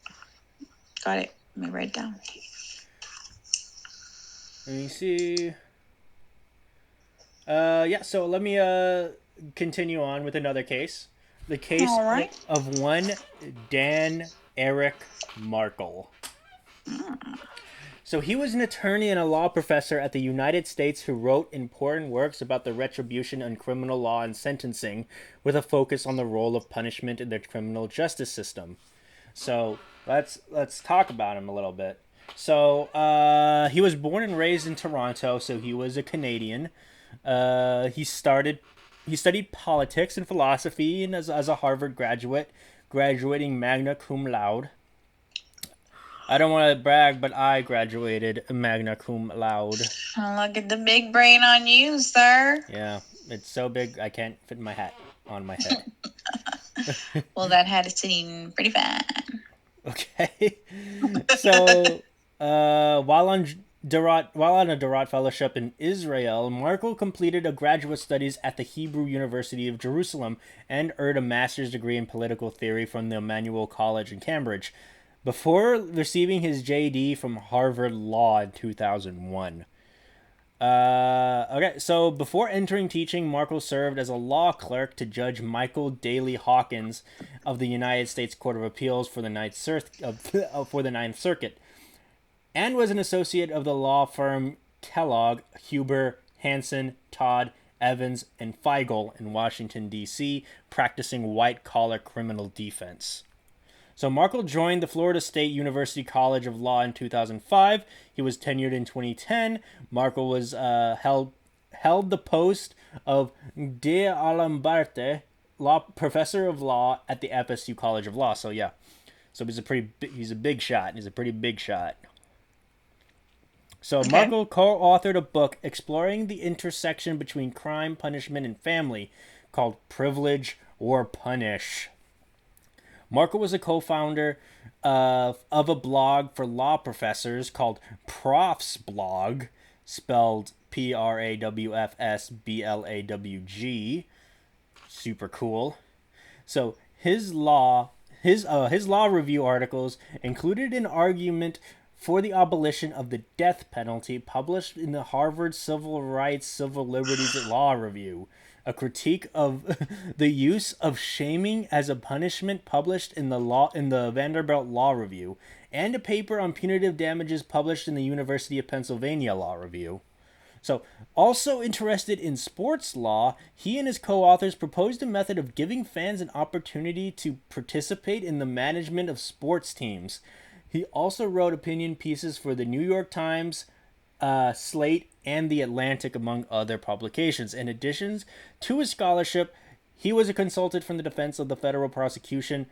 Got it. Let me write it down. Let me see. Yeah, so let me continue on with another case. The case of one Dan Eric Markle. So he was an attorney and a law professor at the United States who wrote important works about the retribution in criminal law and sentencing, with a focus on the role of punishment in the criminal justice system. So let's talk about him a little bit. So he was born and raised in Toronto, so he was a Canadian. He studied politics and philosophy, and as a Harvard graduate, graduating magna cum laude. I don't want to brag, but I graduated magna cum laude. Look at the big brain on you, sir. Yeah, it's so big I can't fit my hat on my head. Well, that hat is sitting pretty fine. Okay. So, while on a Dorot Fellowship in Israel, Markle completed a graduate studies at the Hebrew University of Jerusalem and earned a master's degree in political theory from the Emmanuel College in Cambridge, before receiving his JD from Harvard Law in 2001. Okay, so before entering teaching, Markle served as a law clerk to Judge Michael Daley Hawkins of the United States Court of Appeals for the Ninth Circuit, and was an associate of the law firm Kellogg, Huber, Hansen, Todd, Evans, and Feigl in Washington, D.C., practicing white-collar criminal defense. So Markle joined the Florida State University College of Law in 2005. He was tenured in 2010. Markle was held the post of De Alembarte, professor of law at the FSU College of Law. So yeah, so he's a big shot. He's a pretty big shot. So Markle co-authored a book exploring the intersection between crime, punishment, and family, called Privilege or Punish. Markle was a co-founder of a blog for law professors called Prof's Blog, spelled PRAWFSBLAWG. Super cool. So his law review articles included an argument for the abolition of the death penalty, published in the Harvard Civil Rights, Civil Liberties Law Review, a critique of the use of shaming as a punishment, published in the Vanderbilt Law Review, and a paper on punitive damages published in the University of Pennsylvania Law Review. So, also interested in sports law, he and his co-authors proposed a method of giving fans an opportunity to participate in the management of sports teams. He also wrote opinion pieces for the New York Times, Slate, and The Atlantic, among other publications. In addition to his scholarship, he was a consultant from the defense of the federal prosecution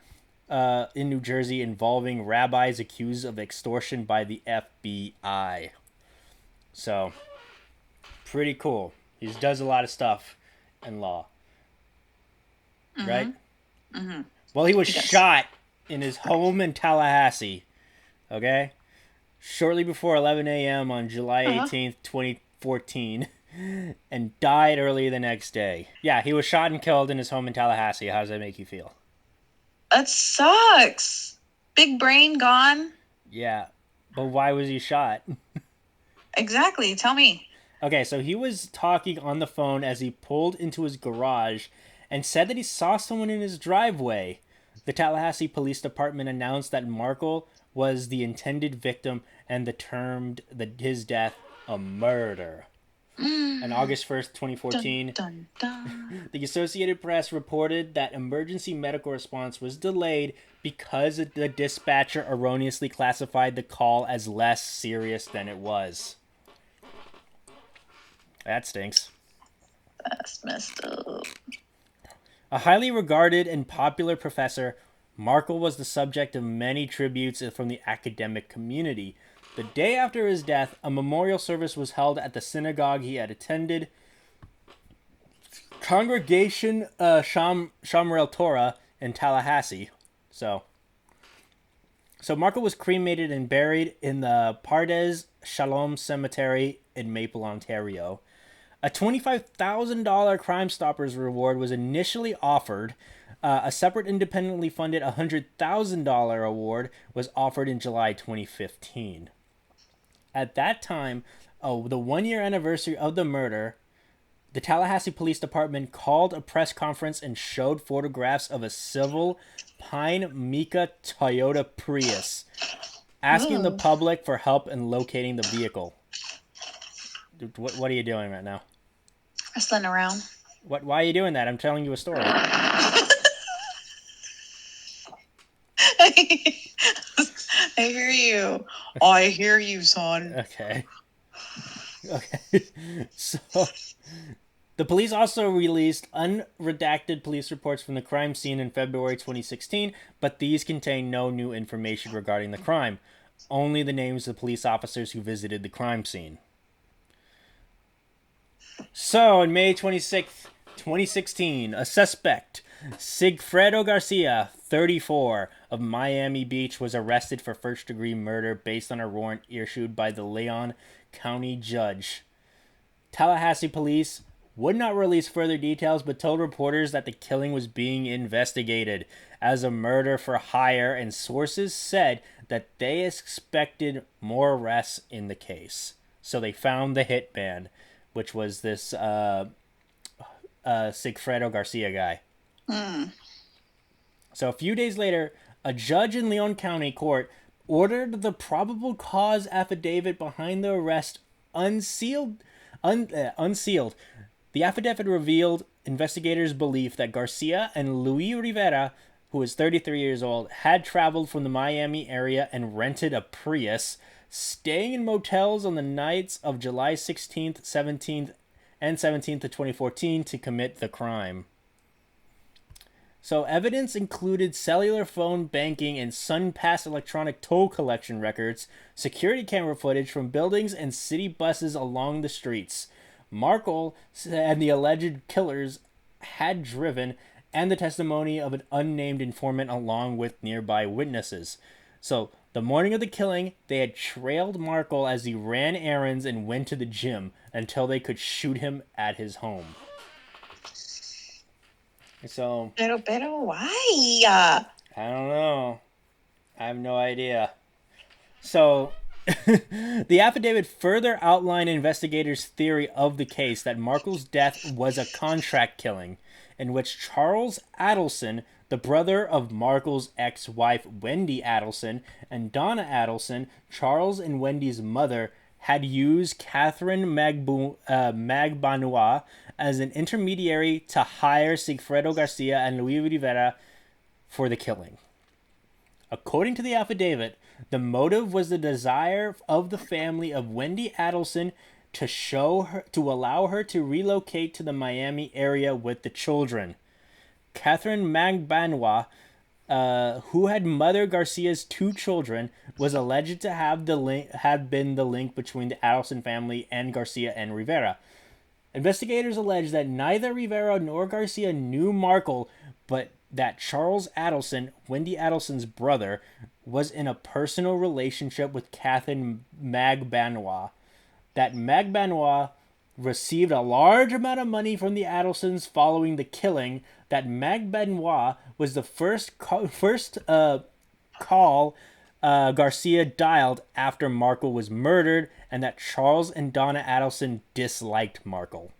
in New Jersey involving rabbis accused of extortion by the FBI. So, pretty cool. He does a lot of stuff in law. Right? Mm-hmm. Well, he was shot in his home in Tallahassee. Okay? Shortly before 11 a.m. on July 18th, 2014, and died early the next day. Yeah, he was shot and killed in his home in Tallahassee. How does that make you feel? That sucks. Big brain gone. Yeah, but why was he shot? Exactly. Tell me. Okay, so he was talking on the phone as he pulled into his garage and said that he saw someone in his driveway. The Tallahassee Police Department announced that Markle was the intended victim and termed his death a murder. On August 1st, 2014, Dun, dun, dun. the Associated Press reported that emergency medical response was delayed because the dispatcher erroneously classified the call as less serious than it was. That stinks. That's messed up. A highly regarded and popular professor, Markle was the subject of many tributes from the academic community. The day after his death, a memorial service was held at the synagogue he had attended. Congregation Shamrel Torah in Tallahassee. So Markle was cremated and buried in the Pardes Shalom Cemetery in Maple, Ontario. A $25,000 Crime Stoppers reward was initially offered. A separate independently funded $100,000 award was offered in July 2015. At that time, the one-year anniversary of the murder, the Tallahassee Police Department called a press conference and showed photographs of a silver Pine Mica Toyota Prius, asking the public for help in locating the vehicle. What are you doing right now? Wrestling around. Why are you doing that? I'm telling you a story. I hear you. I hear you, son. Okay. So, the police also released unredacted police reports from the crime scene in February 2016, but these contain no new information regarding the crime. Only the names of police officers who visited the crime scene. So, on May 26th, 2016, a suspect, Sigfredo Garcia, 34, of Miami Beach, was arrested for first-degree murder based on a warrant issued by the Leon County judge. Tallahassee police would not release further details, but told reporters that the killing was being investigated as a murder for hire, and sources said that they expected more arrests in the case. So they found the hitman, which was this Sigfredo Garcia guy. So a few days later, a judge in Leon County Court ordered the probable cause affidavit behind the arrest unsealed. The affidavit revealed investigators' belief that Garcia and Luis Rivera, who was 33 years old, had traveled from the Miami area and rented a Prius, staying in motels on the nights of July 16th, 17th, and 17th of 2014 to commit the crime. So evidence included cellular phone banking and SunPass electronic toll collection records, security camera footage from buildings and city buses along the streets. Markle and the alleged killers had driven, and the testimony of an unnamed informant along with nearby witnesses. So the morning of the killing, they had trailed Markle as he ran errands and went to the gym until they could shoot him at his home. So, Pero why? I don't know. I have no idea. So, the affidavit further outlined investigators' theory of the case that Markle's death was a contract killing, in which Charles Adelson, the brother of Markle's ex-wife Wendy Adelson, and Donna Adelson, Charles and Wendy's mother, had used Catherine Magbanua as an intermediary to hire Sigfredo Garcia and Luis Rivera for the killing. According to the affidavit, the motive was the desire of the family of Wendy Adelson to allow her to relocate to the Miami area with the children. Catherine Magbanua, who had mothered Garcia's 2 children, was alleged to have been the link between the Adelson family and Garcia and Rivera. Investigators allege that neither Rivera nor Garcia knew Markle, but that Charles Adelson, Wendy Adelson's brother, was in a personal relationship with Catherine Magbanua. That Magbanua received a large amount of money from the Adelsons following the killing. That Magbanua was the first call Garcia dialed after Markle was murdered, and that Charles and Donna Adelson disliked Markle.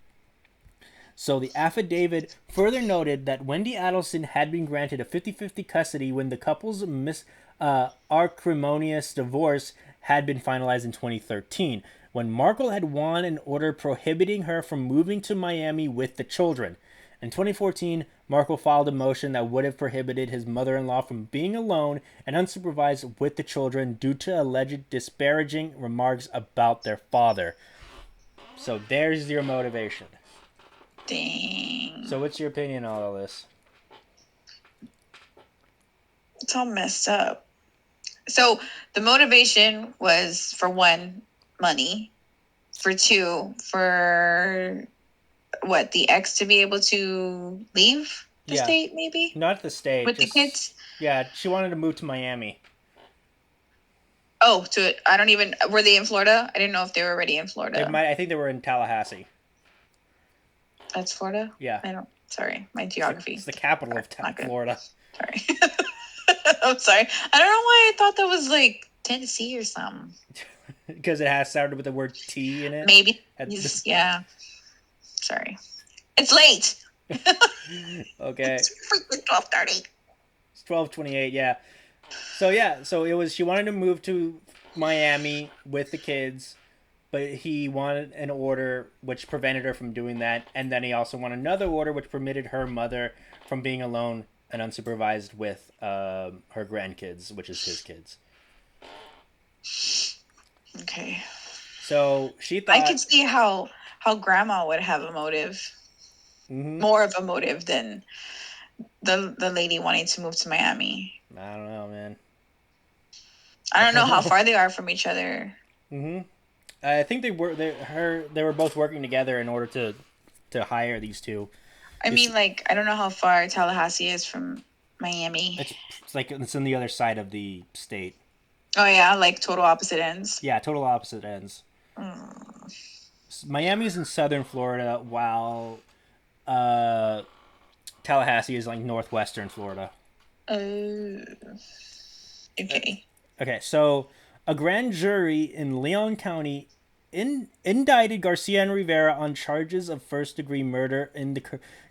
So the affidavit further noted that Wendy Adelson had been granted a 50-50 custody when the couple's acrimonious divorce had been finalized in 2013, when Markle had won an order prohibiting her from moving to Miami with the children. In 2014, Markle filed a motion that would have prohibited his mother-in-law from being alone and unsupervised with the children due to alleged disparaging remarks about their father. So there's your motivation. Dang. So what's your opinion on all this? It's all messed up. So the motivation was, for 1, money. For 2, for what, the ex to be able to leave the state, maybe? Not the state. With the kids? Yeah, she wanted to move to Miami. Oh, were they in Florida? I didn't know if they were already in Florida. I think they were in Tallahassee. That's Florida? Yeah. Sorry, my geography. It's the capital of Florida. Sorry. I'm sorry. I don't know why I thought that was like Tennessee or something. Because it has started with the word T in it. Maybe. Yeah. Sorry. It's late. Okay. It's freaking 12:30. It's 12:28. Yeah. So it was. She wanted to move to Miami with the kids, but he wanted an order which prevented her from doing that, and then he also wanted another order which permitted her mother from being alone and unsupervised with her grandkids, which is his kids. Okay. So she thought, I could see how grandma would have a motive, more of a motive than the lady wanting to move to Miami. I don't know, man. I don't know how far they are from each other. I think they were both working together in order to hire these two. I mean, like, I don't know how far Tallahassee is from Miami. It's like it's on the other side of the state. Oh yeah, like total opposite ends. Yeah, total opposite ends. Miami's in southern Florida, while Tallahassee is like northwestern Florida. Okay. Okay, so a grand jury in Leon County indicted Garcia and Rivera on charges of first-degree murder in the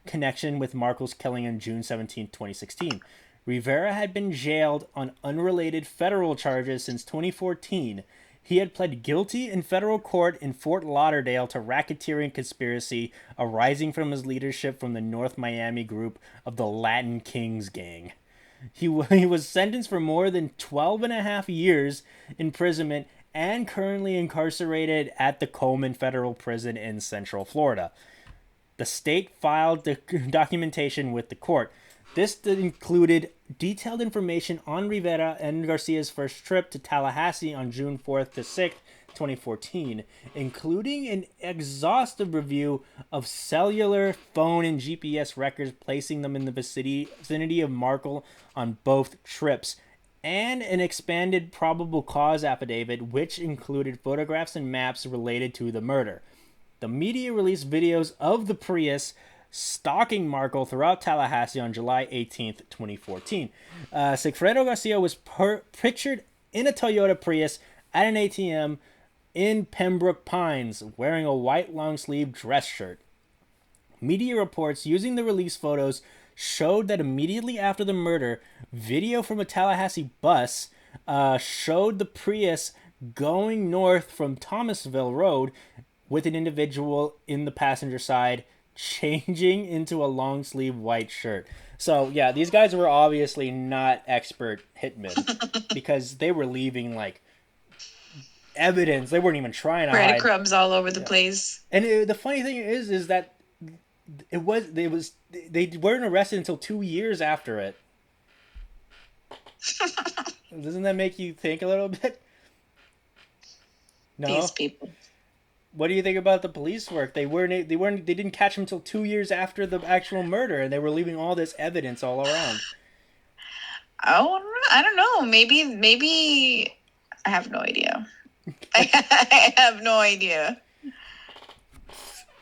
connection with Markle's killing on June 17, 2016. Rivera had been jailed on unrelated federal charges since 2014. He had pled guilty in federal court in Fort Lauderdale to racketeering conspiracy arising from his leadership from the North Miami group of the Latin Kings gang. He was sentenced for more than 12 and a half years imprisonment and currently incarcerated at the Coleman Federal Prison in Central Florida. The state filed the documentation with the court. This included detailed information on Rivera and Garcia's first trip to Tallahassee on June 4th to 6th, 2014, including an exhaustive review of cellular, phone, and GPS records placing them in the vicinity of Markle on both trips, and an expanded probable cause affidavit which included photographs and maps related to the murder. The media released videos of the Prius stalking Markle throughout Tallahassee on July 18th, 2014. Sigfredo Garcia was pictured in a Toyota Prius at an ATM in Pembroke Pines, wearing a white long-sleeve dress shirt. Media reports using the release photos showed that immediately after the murder, video from a Tallahassee bus showed the Prius going north from Thomasville Road with an individual in the passenger side changing into a long sleeve white shirt. So, yeah, these guys were obviously not expert hitmen because they were leaving like evidence. They weren't even trying to hide. Breadcrumbs all over the place. And the funny thing is that they weren't arrested until 2 years after it. Doesn't that make you think a little bit? No. These people. What do you think about the police work? They didn't catch him until 2 years after the actual murder, and they were leaving all this evidence all around. Oh, I don't know. Maybe I have no idea. I have no idea.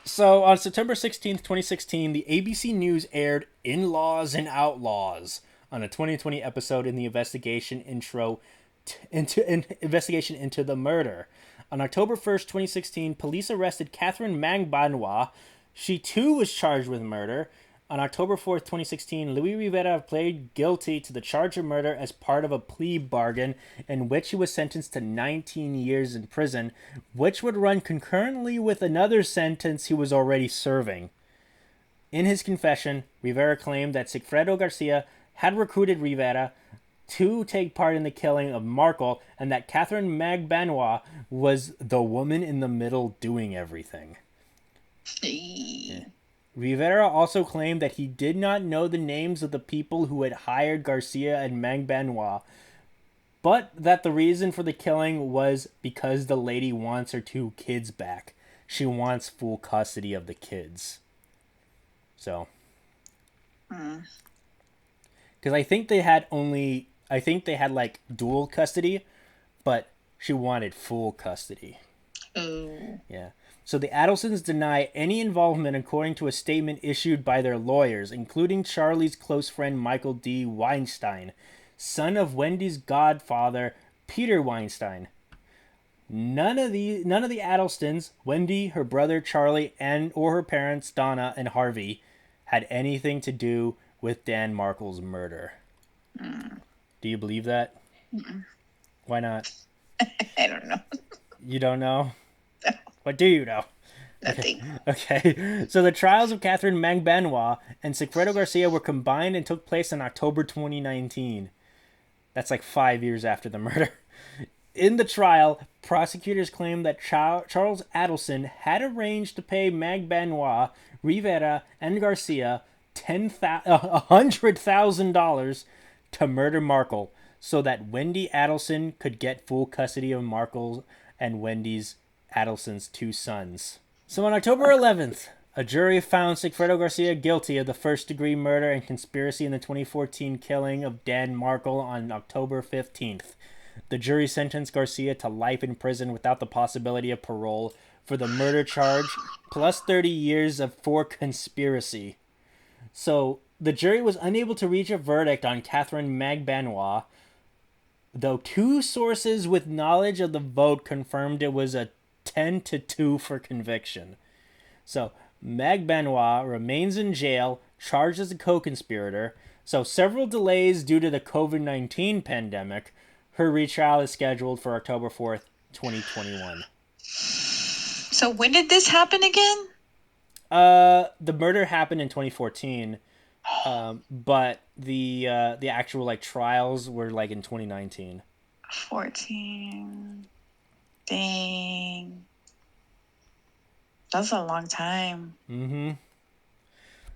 So on September 16th, 2016, the ABC News aired In-Laws and Outlaws on a 2020 episode in the investigation into the murder. On October 1st, 2016, police arrested Catherine Mangbanwa. She too was charged with murder. On October 4th, 2016, Louis Rivera pleaded guilty to the charge of murder as part of a plea bargain in which he was sentenced to 19 years in prison, which would run concurrently with another sentence he was already serving. In his confession, Rivera claimed that Sigfredo Garcia had recruited Rivera to take part in the killing of Markle and that Catherine Mangbanwa was the woman in the middle doing everything. Yeah. Rivera also claimed that he did not know the names of the people who had hired Garcia and Mangbanwa, but that the reason for the killing was because the lady wants her 2 kids back. She wants full custody of the kids. So. Because I think they had like dual custody, but she wanted full custody. Oh. Yeah. So the Adelsons deny any involvement according to a statement issued by their lawyers, including Charlie's close friend Michael D. Weinstein, son of Wendy's godfather, Peter Weinstein. None of the Adelstons, Wendy, her brother Charlie, or her parents Donna and Harvey, had anything to do with Dan Markle's murder. Do you believe that? Why not? I don't know. You don't know? No. What do you know? Nothing. Okay. So the trials of Catherine Mangbanwa and Sigfredo Garcia were combined and took place in October 2019. That's like 5 years after the murder. In the trial, prosecutors claimed that Charles Adelson had arranged to pay Mangbanwa, Rivera, and Garcia $100,000 to murder Markle so that Wendy Adelson could get full custody of Markle and Wendy's Adelson's 2 sons. So on October 11th, a jury found Sigfredo Garcia guilty of the first-degree murder and conspiracy in the 2014 killing of Dan Markle on October 15th. The jury sentenced Garcia to life in prison without the possibility of parole for the murder charge, plus 30 years for conspiracy. So the jury was unable to reach a verdict on Catherine Mangbanwa, though 2 sources with knowledge of the vote confirmed it was a 10-2 for conviction. So Mangbanwa remains in jail, charged as a co-conspirator. So several delays due to the COVID-19 pandemic. Her retrial is scheduled for October 4th, 2021. So when did this happen again? The murder happened in 2014, but the actual like trials were like in 2019. 14. Dang. That's a long time. Mm-hmm.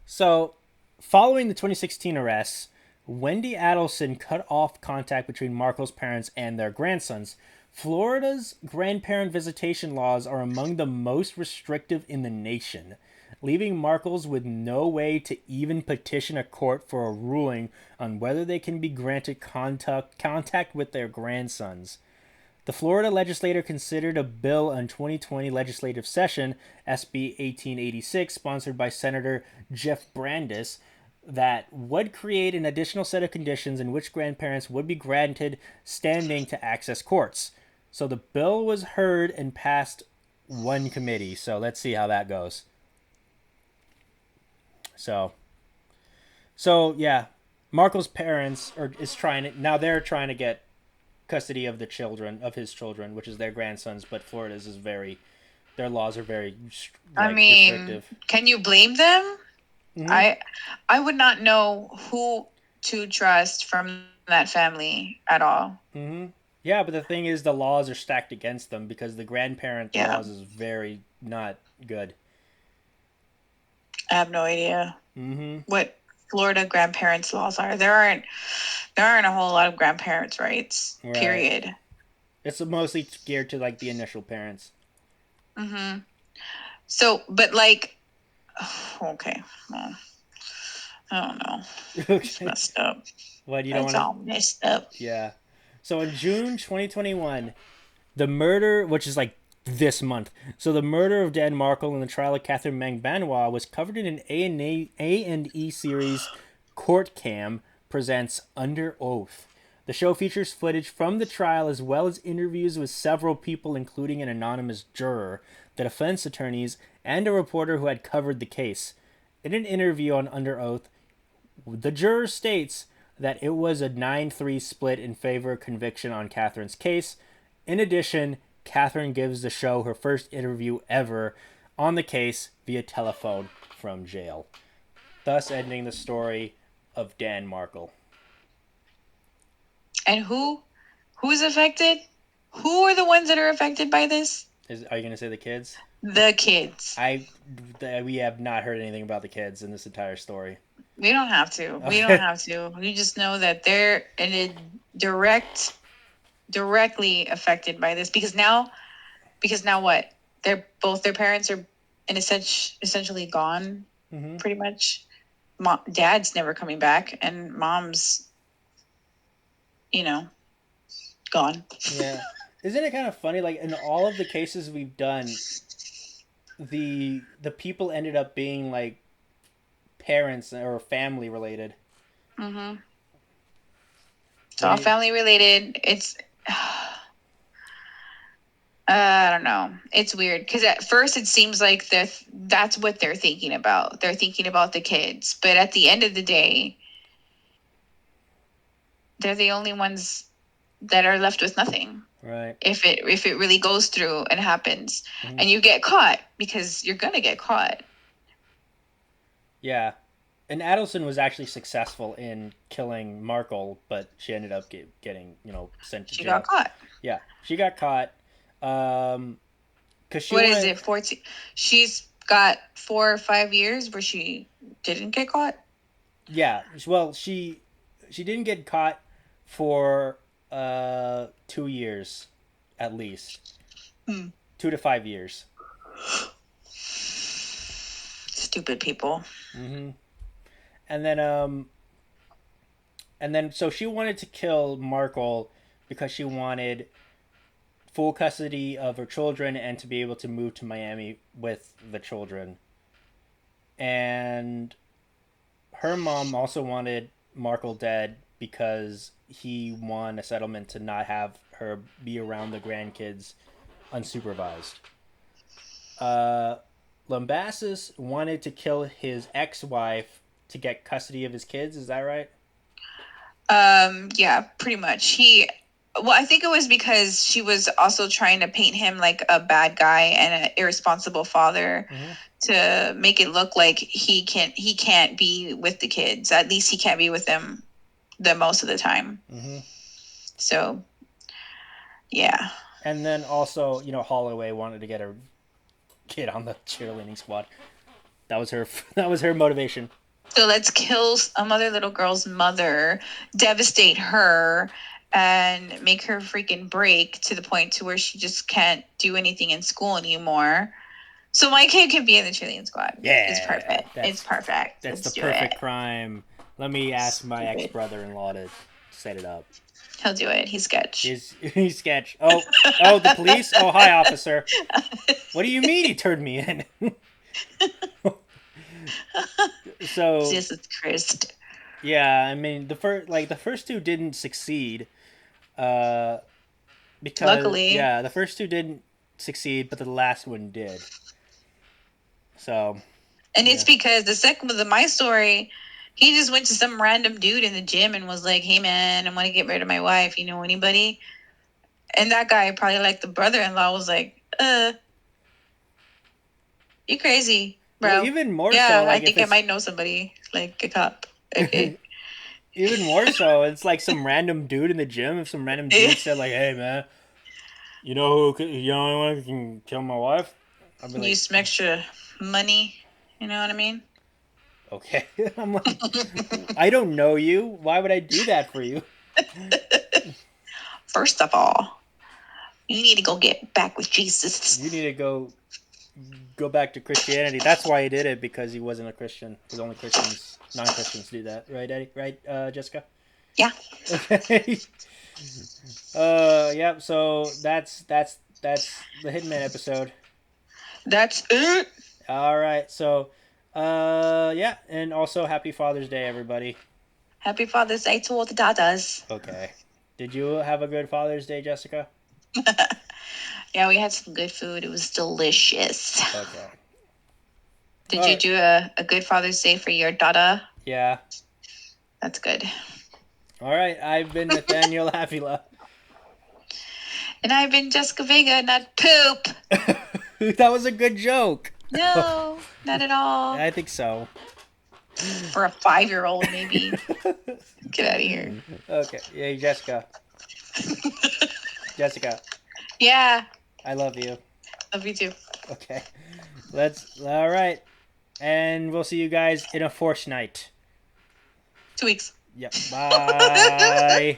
So, following the 2016 arrests, Wendy Adelson cut off contact between Markle's parents and their grandsons. Florida's grandparent visitation laws are among the most restrictive in the nation, leaving Markles with no way to even petition a court for a ruling on whether they can be granted contact with their grandsons. The Florida legislature considered a bill in 2020 legislative session, SB 1886, sponsored by Senator Jeff Brandes, that would create an additional set of conditions in which grandparents would be granted standing to access courts. So the bill was heard and passed one committee. So let's see how that goes. So yeah, Markle's parents they're trying to get custody of his children, which is their grandsons. But Florida's their laws are very I mean, restrictive. can you blame them? Mm-hmm. I would not know who to trust from that family at all. Mm-hmm. Yeah, but the thing is, the laws are stacked against them because the grandparent Yeah. laws is very not good. I have no idea Mm-hmm. what Florida grandparents' laws are. There aren't a whole lot of grandparents' rights. Right. Period. It's mostly geared to like the initial parents. Mm-hmm. So, but like, okay, well, I don't know. It's Okay. messed up. What you don't It's want all messed up. to? Yeah. So in June 2021, the murder, which is like this month, so the murder of Dan Markle and the trial of Catherine Meng Banois was covered in an A&E series. Court Cam presents Under Oath. The show features footage from the trial as well as interviews with several people, including an anonymous juror, the defense attorneys, and a reporter who had covered the case. In an interview on Under Oath, the juror states that it was a 9-3 split in favor of conviction on Catherine's case. In addition, Catherine gives the show her first interview ever on the case via telephone from jail, thus ending the story of Dan Markle. And who's affected? Who are the ones that are affected by this? Are you going to say the kids? The kids. We have not heard anything about the kids in this entire story. We don't have to. We don't have to. We just know that they're directly affected by this because now what? Both their parents are essentially gone, Mm-hmm. pretty much. Dad's never coming back, and mom's, gone. Yeah. Isn't it kind of funny? Like in all of the cases we've done, the people ended up being like parents or family related. Mm-hmm. It's all family related. It's I don't know. It's weird because at first it seems like that's what they're thinking about. They're thinking about the kids, but at the end of the day, they're the only ones that are left with nothing. Right. If it really goes through and happens, and you get caught, because you're gonna get caught. Yeah. And Adelson was actually successful in killing Markle, but she ended up getting, sent to jail. She got caught. Yeah, she got caught. Cause what is it? 14. She's got 4 or 5 years where she didn't get caught. Yeah. Well, she didn't get caught for 2 years, at least. 2 to 5 years. Stupid people. Mm-hmm. And then so she wanted to kill Markle because she wanted full custody of her children and to be able to move to Miami with the children. And her mom also wanted Markle dead because he won a settlement to not have her be around the grandkids unsupervised. Lumbassus wanted to kill his ex-wife to get custody of his kids. Is that right? Yeah, pretty much. I think it was because she was also trying to paint him like a bad guy and an irresponsible father, to make it look like he can't be with the kids. At least he can't be with them the most of the time. So, yeah. And then also, Holloway wanted to get her kid on the cheerleading squad. That was her motivation. So let's kill some other little girl's mother, devastate her, and make her freaking break to the point to where she just can't do anything in school anymore. So my kid can be in the cheerleading squad. Yeah, it's perfect. It's perfect. That's Let's the perfect crime. Let me ask my ex-brother-in-law to set it up. He'll do it. He's sketch. He's sketch. Oh, the police? Oh, hi, officer. What do you mean he turned me in? So Jesus Christ. Yeah, I mean the first two didn't succeed. Because luckily, yeah, the first two didn't succeed, but the last one did. So. And it's because the second with my story, he just went to some random dude in the gym and was like, "Hey man, I want to get rid of my wife. You know anybody?" And that guy, probably like the brother-in-law, was like, you crazy, bro. Well, even more yeah, so, like I if think I it's might know somebody, like a cop. Okay. even more so, it's like some random dude in the gym. If some random dude said like, "Hey, man, you know anyone who can kill my wife?" I'd be like, Use some extra money. You know what I mean? "Okay." I'm like, I don't know you. Why would I do that for you? First of all, you need to go get back with Jesus. You need to go back to Christianity. That's why he did it, because he wasn't a Christian. Because only Christians, non-Christians, do that, right, Eddie? Right, Jessica? Yeah. Okay. Yeah. So that's the Hitman episode. That's it. All right. So, yeah, and also happy Father's Day, everybody. Happy Father's Day to all the dadas. Okay. Did you have a good Father's Day, Jessica? Yeah, we had some good food. It was delicious. Okay. Did you do a good Father's Day for your dada? Yeah. That's good. All right. I've been Nathaniel Avila. And I've been Jessica Vega, not poop. That was a good joke. No, not at all. I think so. For a 5-year-old, maybe. Get out of here. Okay. Hey, Jessica. Jessica, Yeah. I love you. Love you too. Okay. All right. And we'll see you guys in a fortnight. 2 weeks. Yep. Bye.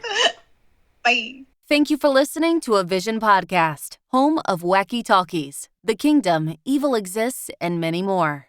Bye. Thank you for listening to a Vision podcast, home of Wacky Talkies, The Kingdom, Evil Exists, and many more.